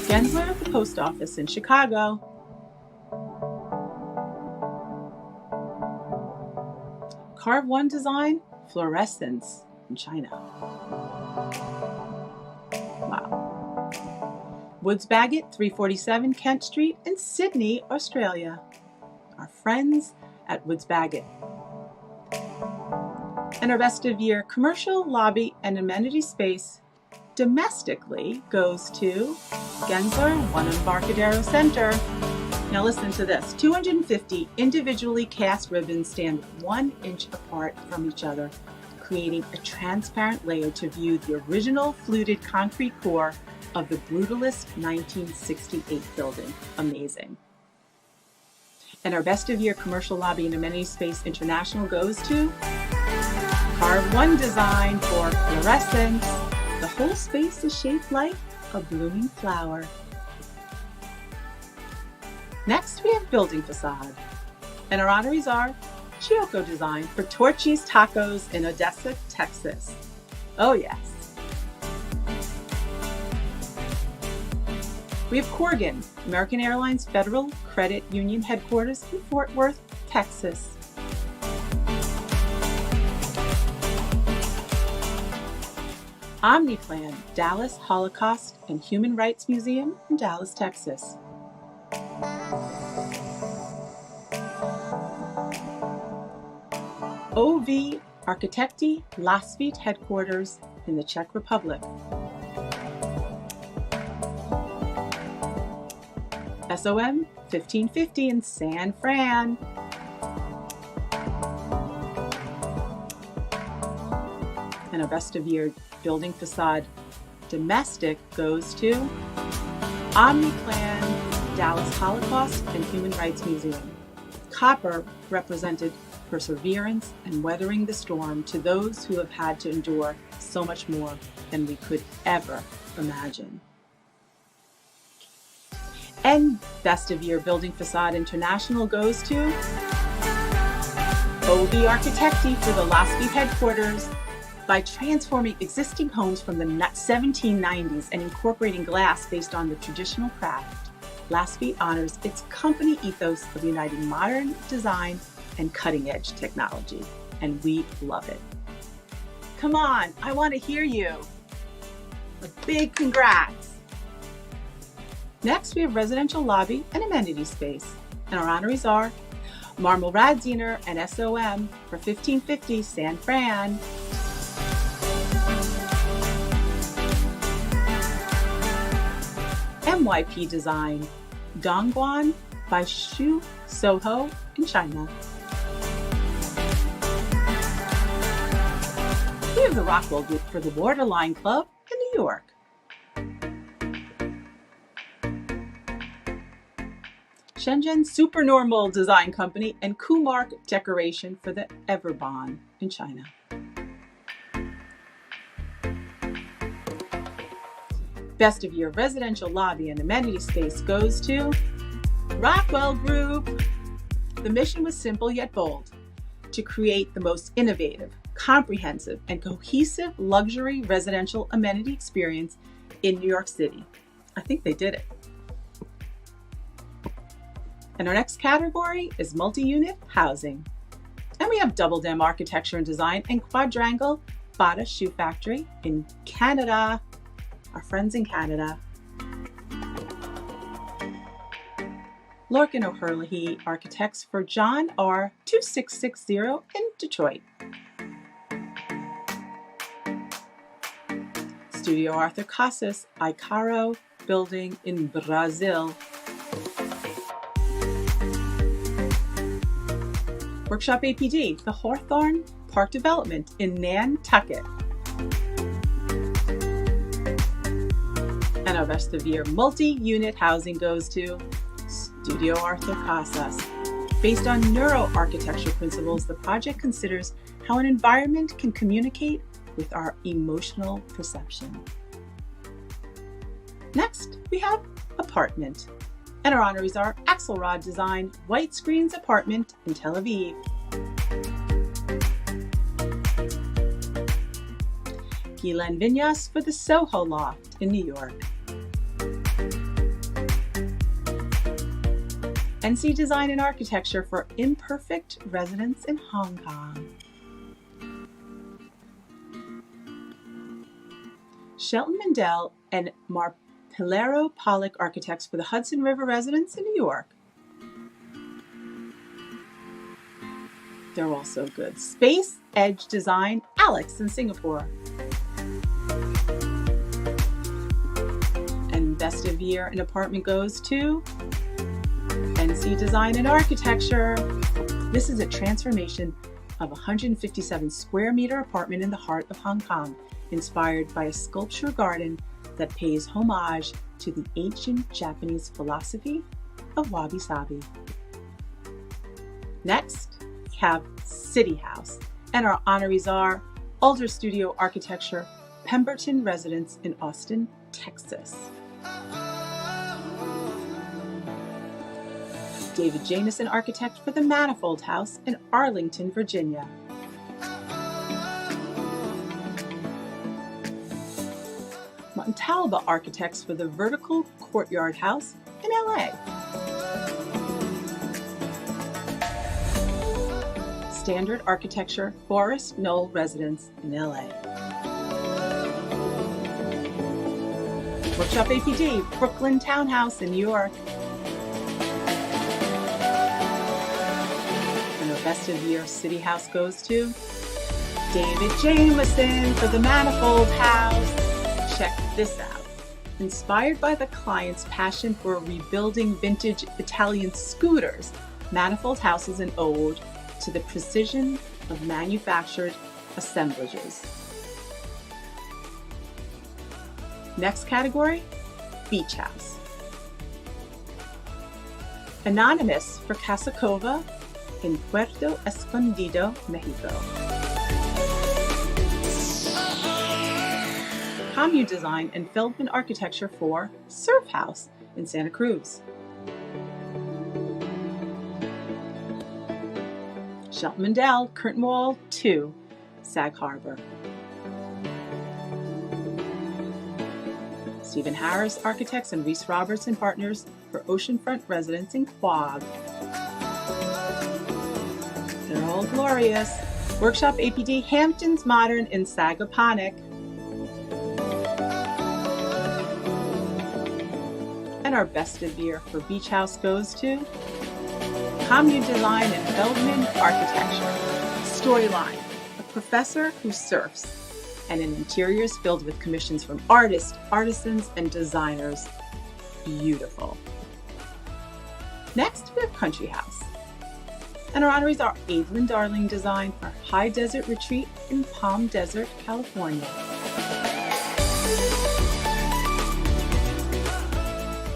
Gensler at the Post Office in Chicago. Carve One Design, Fluorescence in China. Wow. Woods Bagot, 347 Kent Street in Sydney, Australia. Our friends at Woods Bagot. And our Best of Year Commercial Lobby and Amenity Space domestically goes to Gensler, 1 Embarcadero Center. Now listen to this. 250 individually cast ribbons stand 1 inch apart from each other, creating a transparent layer to view the original fluted concrete core of the brutalist 1968 building. Amazing. And our Best of Year Commercial Lobby and Amenity Space International goes to Carve One Design for Fluorescence. The whole space is shaped like a blooming flower. Next, we have Building Facade. And our honorees are Chioco Design for Torchy's Tacos in Odessa, Texas. Oh yes. We have Corgan, American Airlines Federal Credit Union Headquarters in Fort Worth, Texas. Omniplan, Dallas Holocaust and Human Rights Museum in Dallas, Texas. OV Architekti Lasvit Headquarters in the Czech Republic. SOM 1550 in San Fran. And our Best of Year Building Facade domestic goes to Omniplan, Dallas Holocaust and Human Rights Museum. Copper represented perseverance and weathering the storm to those who have had to endure so much more than we could ever imagine. And Best of Year Building Facade International goes to OV Architekti for the Lasvit headquarters. By transforming existing homes from the 1790s and incorporating glass based on the traditional craft, Lasvit honors its company ethos of uniting modern design and cutting-edge technology, and we love it. Come on, I want to hear you. A big congrats. Next, we have Residential Lobby and Amenity Space, and our honorees are Marmel Radziner and SOM for 1550 San Fran. MYP Design, Dongguan by Shu Soho in China. We have the Rockwell Group for the Waterline Club in New York. Shenzhen Supernormal Design Company and Kumark Decoration for the Everbahn in China. Best of Year Residential Lobby and Amenity Space goes to Rockwell Group. The mission was simple yet bold, to create the most innovative, comprehensive, and cohesive luxury residential amenity experience in New York City. I think they did it. And our next category is multi-unit housing. And we have Double Dem Architecture and Design and Quadrangle Bata Shoe Factory in Canada. Our friends in Canada. Lorcan O'Herlihy Architects for John R. 2660 in Detroit. Studio Arthur Casas Icaro building in Brazil. Workshop APD, the Hawthorne Park Development in Nantucket. And our Best of Year multi-unit housing goes to Studio Arthur Casas. Based on neuroarchitecture principles, the project considers how an environment can communicate with our emotional perception. Next, we have apartment. And our honorees are Axelrod Design White Screens Apartment in Tel Aviv. Gilan Vinyas for the Soho Loft in New York. NC Design and Architecture for Imperfect Residence in Hong Kong. Shelton Mandel and Marpillero Pollock Architects for the Hudson River Residence in New York. They're also good. Space Edge Design, Alex in Singapore. And Best of Year an apartment goes to NC Design and Architecture. This is a transformation of a 157 square meter apartment in the heart of Hong Kong, inspired by a sculpture garden that pays homage to the ancient Japanese philosophy of wabi-sabi. Next, we have City House, and our honorees are Alder Studio Architecture, Pemberton Residence in Austin, Texas. David Jamison Architect for the Manifold House in Arlington, Virginia. Montalba Architects for the Vertical Courtyard House in LA. Standard Architecture Forest Knoll Residence in LA. Workshop APD Brooklyn Townhouse in New York. And our Best of Year City House goes to David Jamison for the Manifold House. Check this out. Inspired by the client's passion for rebuilding vintage Italian scooters, Manifold House is an ode to the precision of manufactured assemblages. Next category, Beach House. Anonymous for Casa Cova in Puerto Escondido, Mexico. Commune Design and Feldman Architecture for Surf House in Santa Cruz. Shelton Mandel, Curtain Wall 2, Sag Harbor. Stephen Harris Architects and Reese Roberts and Partners for Oceanfront Residence in Quogue. They're all glorious. Workshop APD Hamptons Modern in Sagaponack. And our Best of Year for Beach House goes to Commune Design and Feldman Architecture. Storyline, a professor who surfs, and an interiors filled with commissions from artists, artisans, and designers. Beautiful. Next, we have Country House. And our honorees are Evelyn Darling Design for High Desert Retreat in Palm Desert, California.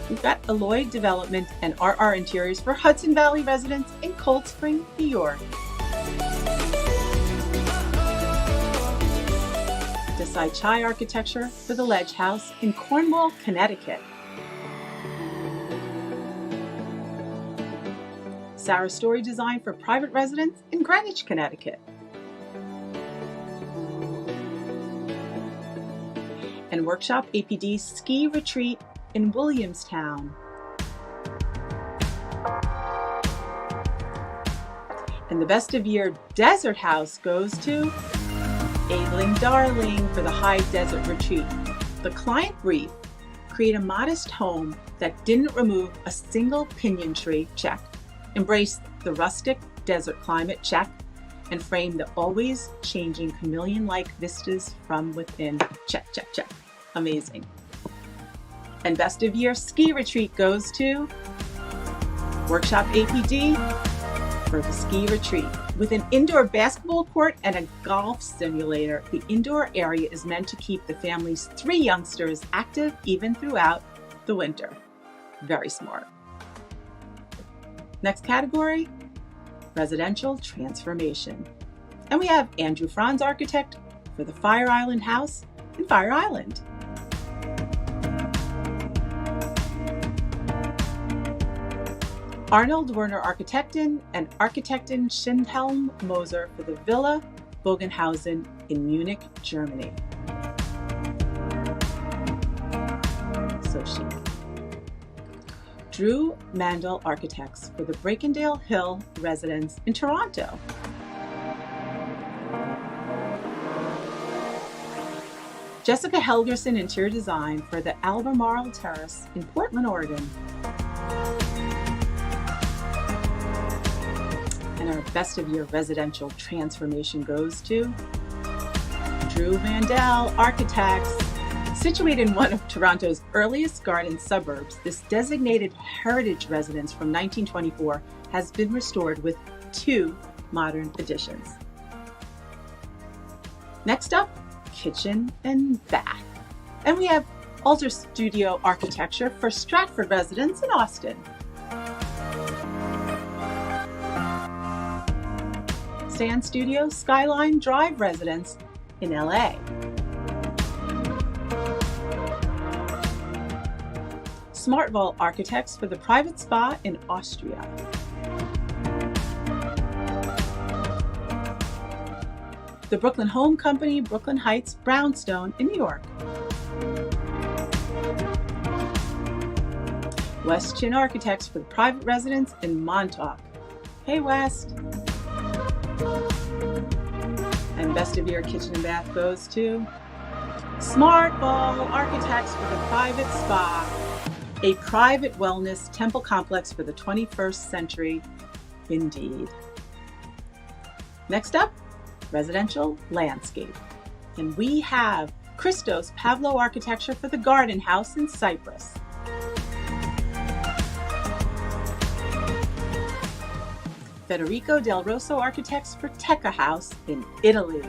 We've got Alloy Development and RR Interiors for Hudson Valley Residence in Cold Spring, New York. Desai Chai Architecture for the Ledge House in Cornwall, Connecticut. Sarah Story Design for Private Residence in Greenwich, Connecticut. And Workshop APD Ski Retreat in Williamstown. And the Best of Year Desert House goes to Evelyn Darling for the High Desert Retreat. The client brief: create a modest home that didn't remove a single pinyon tree, check, embrace the rustic desert climate, check, and frame the always changing chameleon-like vistas from within, check, check, check. Amazing. And Best of Year Ski Retreat goes to Workshop APD for the ski retreat. With an indoor basketball court and a golf simulator, the indoor area is meant to keep the family's 3 youngsters active even throughout the winter. Very smart. Next category, residential transformation. And we have Andrew Franz Architect for the Fire Island House in Fire Island. Arnold Werner Architekten and Architektin Schindhelm Moser for the Villa Bogenhausen in Munich, Germany. So chic. Drew Mandel Architects for the Breakendale Hill residence in Toronto. Jessica Helgerson Interior Design for the Albemarle Terrace in Portland, Oregon. And our Best of Year residential transformation goes to Drew Mandel Architects. Situated in one of Toronto's earliest garden suburbs, this designated heritage residence from 1924 has been restored with 2 modern additions. Next up, kitchen and bath. And we have Alter Studio Architecture for Stratford Residence in Austin. Sand Studio Skyline Drive Residence in LA. Smartval Architects for the private spa in Austria. The Brooklyn Home Company, Brooklyn Heights, Brownstone in New York. West Chin Architects for the private residence in Montauk. Hey, West. And Best of Year Kitchen and Bath goes to Smartball Architects for the private spa, a private wellness temple complex for the 21st century, indeed. Next up, residential landscape. And we have Christos Pavlo Architecture for the Garden House in Cyprus. Federico Del Rosso Architects for Teca House in Italy.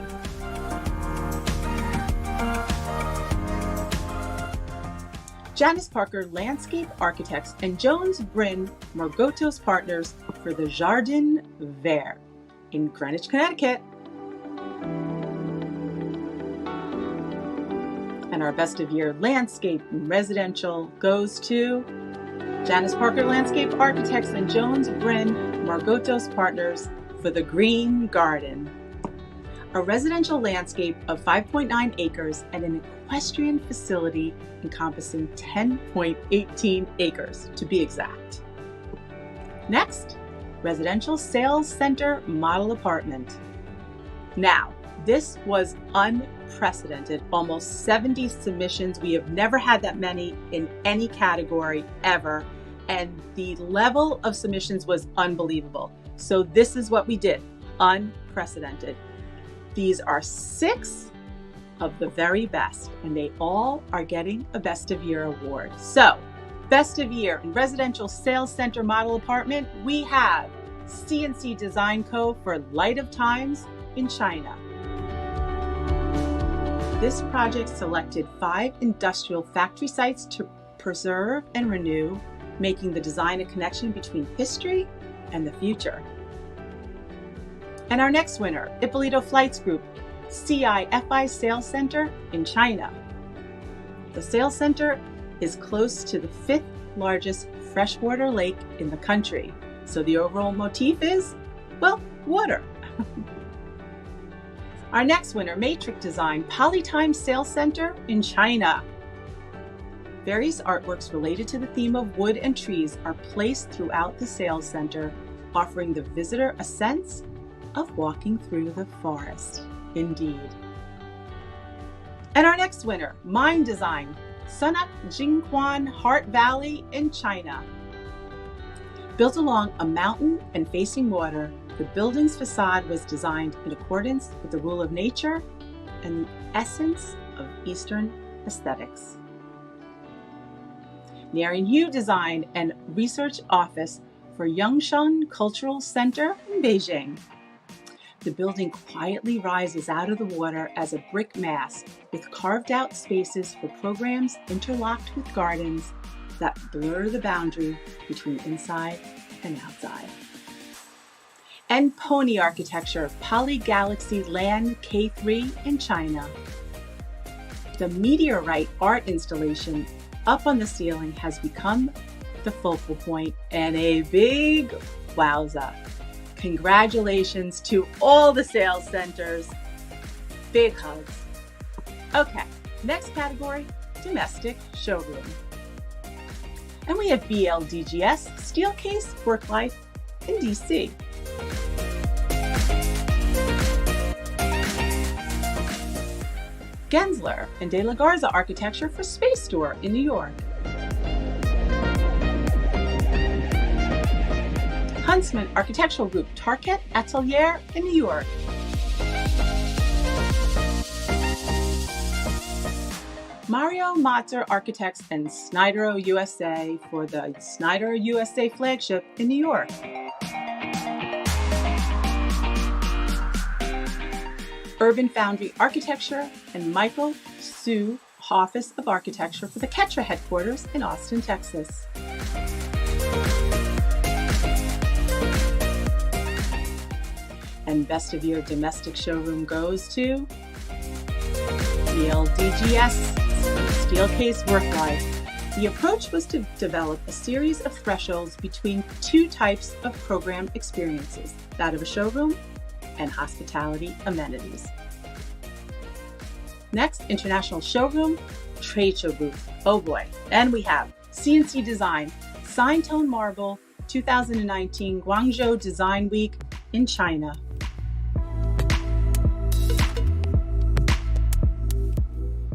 Janice Parker Landscape Architects and Jones Bryn Margotos Partners for the Jardin Vert in Greenwich, Connecticut. And our Best of Year Landscape and Residential goes to Janice Parker Landscape Architects and Jones Bryn Margotos Partners for the Green Garden, a residential landscape of 5.9 acres and an equestrian facility encompassing 10.18 acres to be exact. Next, residential sales center model apartment. Now, this was unprecedented, almost 70 submissions. We have never had that many in any category ever. And the level of submissions was unbelievable. So this is what we did, unprecedented. These are 6 of the very best, and they all are getting a Best of Year award. So, Best of Year in Residential Sales Center Model Apartment, we have C&C Design Co. for Light of Times in China. This project selected 5 industrial factory sites to preserve and renew, making the design a connection between history and the future. And our next winner, Ippolito Flights Group, CIFI Sales Center in China. The sales center is close to the 5th largest freshwater lake in the country. So the overall motif is, well, water. Our next winner, Matrix Design, Polytime Sales Center in China. Various artworks related to the theme of wood and trees are placed throughout the sales center, offering the visitor a sense of walking through the forest. Indeed. And our next winner, Mind Design, Sunak Jingquan Heart Valley in China. Built along a mountain and facing water, the building's facade was designed in accordance with the rule of nature and the essence of Eastern aesthetics. Nian Yu Design and Research Office for Yongshan Cultural Center in Beijing. The building quietly rises out of the water as a brick mass with carved out spaces for programs interlocked with gardens that blur the boundary between inside and outside. And Pony Architecture, Polygalaxy Land K3 in China. The meteorite art installation up on the ceiling has become the focal point and a big wowza. Congratulations to all the sales centers. Big hugs. Okay, next category, domestic showroom. And we have BLDGS, Steelcase Worklife in DC. Gensler and De La Garza Architecture for Space Store in New York. Huntsman Architectural Group Target Atelier in New York. Mario Matzer Architects and Snyder USA for the Snyder USA flagship in New York. Urban Foundry Architecture and Michael Su Office of Architecture for the Ketra headquarters in Austin, Texas. And Best of Year Domestic Showroom goes to BLDGS, Steelcase Worklife. The approach was to develop a series of thresholds between two types of program experiences, that of a showroom and hospitality amenities. Next, International Showroom, Trade Show Booth. Oh boy. And we have CNC Design, Sign Tone Marble, 2019 Guangzhou Design Week in China.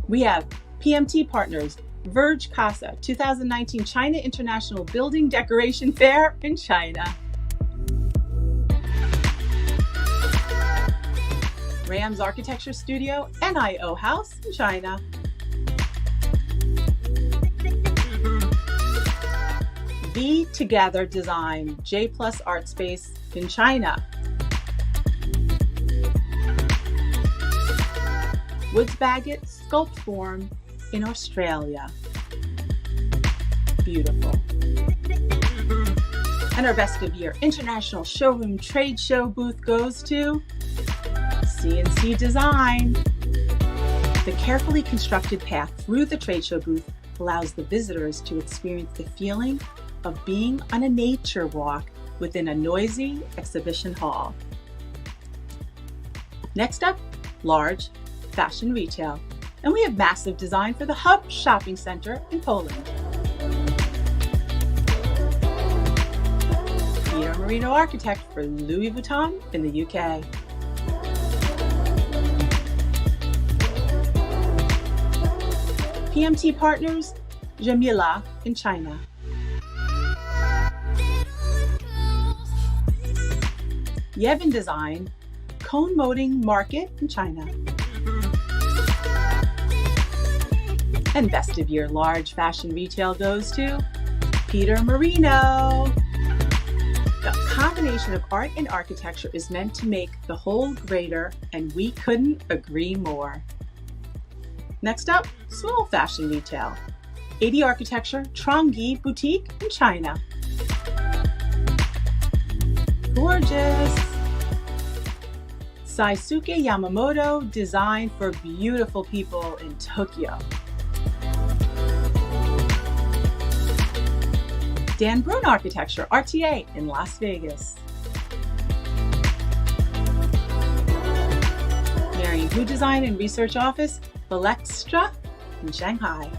We have PMT Partners, Verge Casa, 2019 China International Building Decoration Fair in China. Rams Architecture Studio, NIO House in China. V Together Design, J Plus Art Space in China. Woods Bagot Sculpt Form in Australia. Beautiful. And our Best of Year International Showroom Trade Show booth goes to CNC Design. The carefully constructed path through the trade show booth allows the visitors to experience the feeling of being on a nature walk within a noisy exhibition hall. Next up, large fashion retail. And we have massive design for the Hub Shopping Center in Poland. Peter Marino Architect for Louis Vuitton in the UK. PMT Partners, Jamila in China. Yevon Design, Cone Molding Market in China. And Best of Year Large Fashion Retail goes to Peter Marino. The combination of art and architecture is meant to make the whole greater, and we couldn't agree more. Next up, small fashion retail. 80 Architecture, Trongyi Boutique in China. Gorgeous. Saisuke Yamamoto Design for beautiful people in Tokyo. Dan Brun Architecture, RTA in Las Vegas. Marian Hu Design and Research Office, Balextra in Shanghai.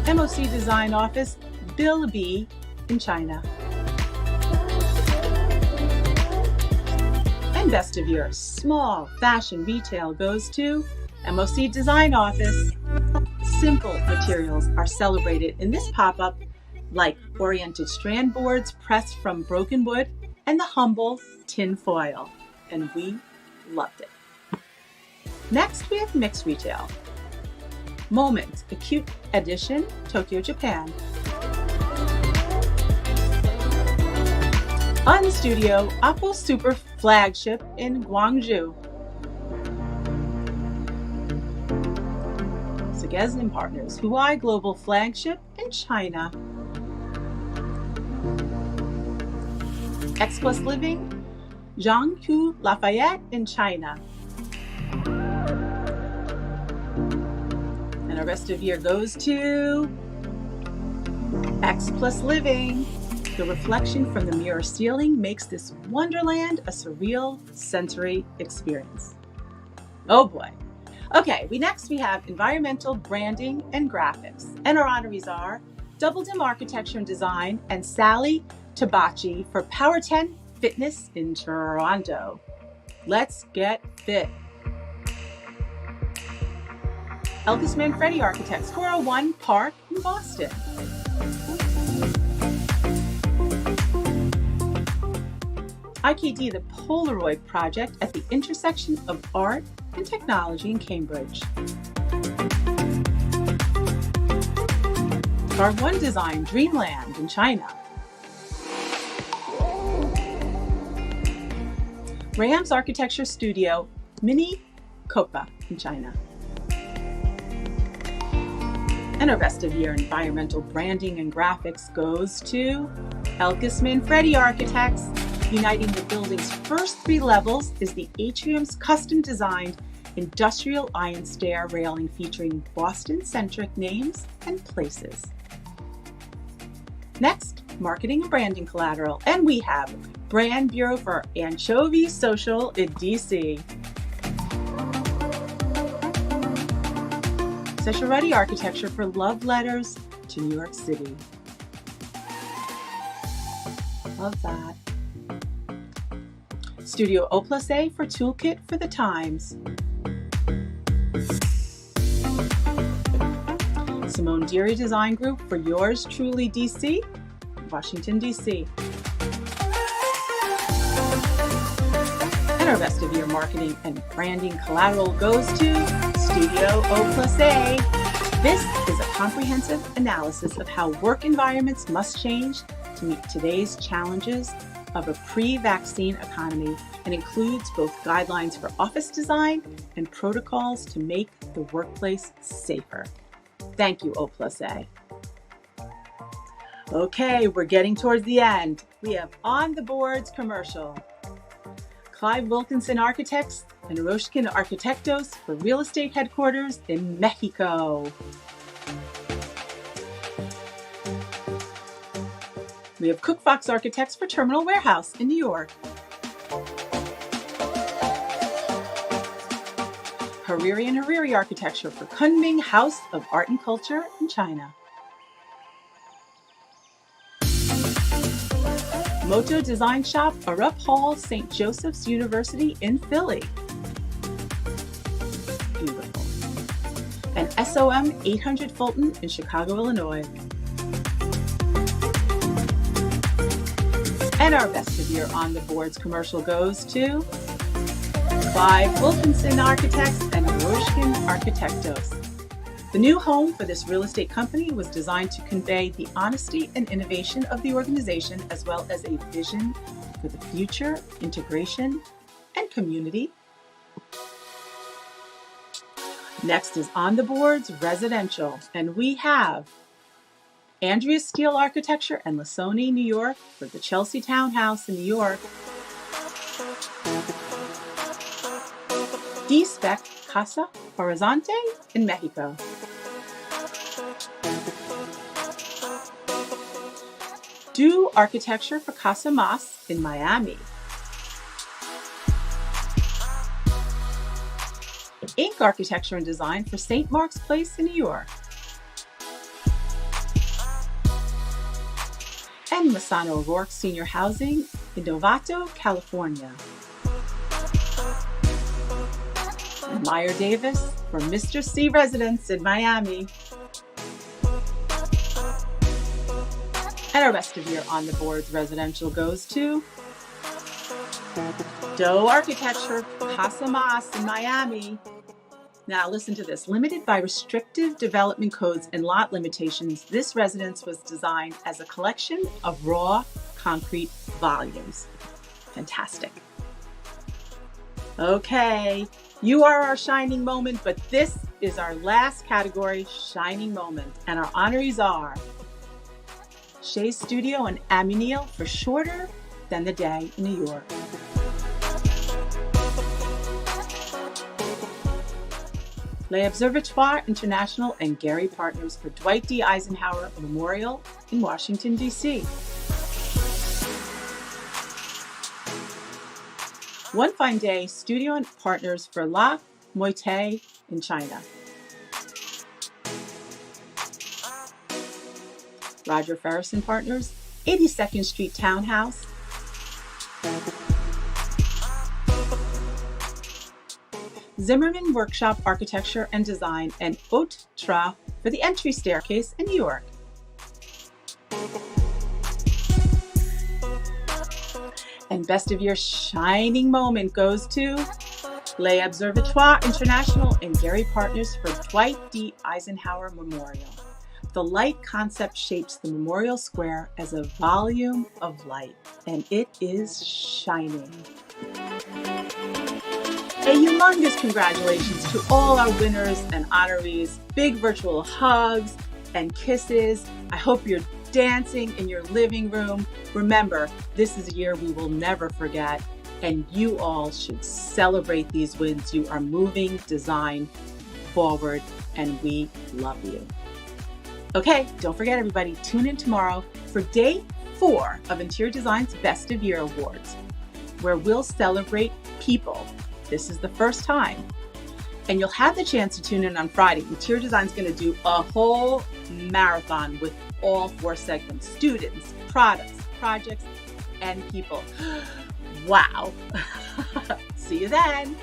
MOC Design Office, Bill B in China. And Best of Year Small Fashion Retail goes to MOC Design Office. Simple materials are celebrated in this pop-up, like oriented strand boards pressed from broken wood and the humble tin foil, and we loved it. Next, we have mixed retail. Moment, Acute Edition, Tokyo, Japan. Unstudio, Apple Super Flagship in Gwangju. Sagezin Partners, Huai Global Flagship in China. X Plus Living, Jianghu Lafayette in China. And our rest of year goes to X Plus Living. The reflection from the mirror ceiling makes this wonderland a surreal sensory experience. Oh boy. Okay, next we have environmental branding and graphics. And our honorees are Double Dim Architecture and Design and Sally Tabachi for Power 10 Fitness in Toronto. Let's get fit. Elkis Manfredi Architects, 401 Park in Boston. IKD, the Polaroid Project at the intersection of art and technology in Cambridge. Card One Design, Dreamland in China. Rams Architecture Studio, Mini Copa in China. And our best of year environmental branding and graphics goes to Elkis Manfredi Architects. Uniting the building's first 3 levels is the atrium's custom-designed industrial iron stair railing featuring Boston-centric names and places. Next, marketing and branding collateral, and we have Brand Bureau for Anchovy Social in DC. Session-ready architecture for love letters to New York City. Love that. Studio O plus A for Toolkit for the Times. Simone Deary Design Group for Yours Truly DC, Washington, DC. And our best of year marketing and branding collateral goes to Studio O plus A. This is a comprehensive analysis of how work environments must change to meet today's challenges of a pre-vaccine economy and includes both guidelines for office design and protocols to make the workplace safer. Thank you, O plus A. Okay, we're getting towards the end. We have On the Boards commercial. Clive Wilkinson Architects and Roshkin Arquitectos for real estate headquarters in Mexico. We have Cook Fox Architects for Terminal Warehouse in New York. Hariri and Hariri Architecture for Kunming House of Art and Culture in China. Moto Design Shop, Arup Hall, St. Joseph's University in Philly. Beautiful. And SOM 800 Fulton in Chicago, Illinois. And our best of year On the Boards commercial goes to Clive Wilkinson Architects and Roshkin Arquitectos. The new home for this real estate company was designed to convey the honesty and innovation of the organization, as well as a vision for the future, integration, and community. Next is On the Boards Residential, and we have Andrea Steele Architecture and Lasoni, New York for the Chelsea Townhouse in New York. D-Spec Casa Horizonte in Mexico. Do Architecture for Casa Mas in Miami. Inc. Architecture and Design for St. Mark's Place in New York. And Masano O'Rourke Senior Housing in Novato, California. And Meyer Davis for Mr. C Residence in Miami. And our best of year On the Boards residential goes to Doe Architecture, Casa Mas in Miami. Now listen to this. Limited by restrictive development codes and lot limitations, this residence was designed as a collection of raw concrete volumes. Fantastic. Okay, you are our shining moment, but this is our last category, shining moment. And our honorees are Shay's Studio and AMENITY for Shorter Than the Day in New York. L'Observatoire International and Gary Partners for Dwight D. Eisenhower Memorial in Washington, D.C. One Fine Day Studio and Partners for La Moitié in China. Roger Ferris and Partners, 82nd Street Townhouse. Zimmerman Workshop Architecture and Design and Haute Tra for the entry staircase in New York. And Best of Year shining moment goes to L'Observatoire International and Gary Partners for Dwight D. Eisenhower Memorial. The light concept shapes the memorial square as a volume of light, and it is shining. A humongous congratulations to all our winners and honorees. Big virtual hugs and kisses. I hope you're dancing in your living room. Remember, this is a year we will never forget, and you all should celebrate these wins. You are moving design forward, and we love you. Okay, don't forget everybody, tune in tomorrow for day 4 of Interior Design's Best of Year Awards, where we'll celebrate people. This is the first time. And you'll have the chance to tune in on Friday. Interior Design's going to do a whole marathon with all 4 segments: students, products, projects, and people. Wow. See you then.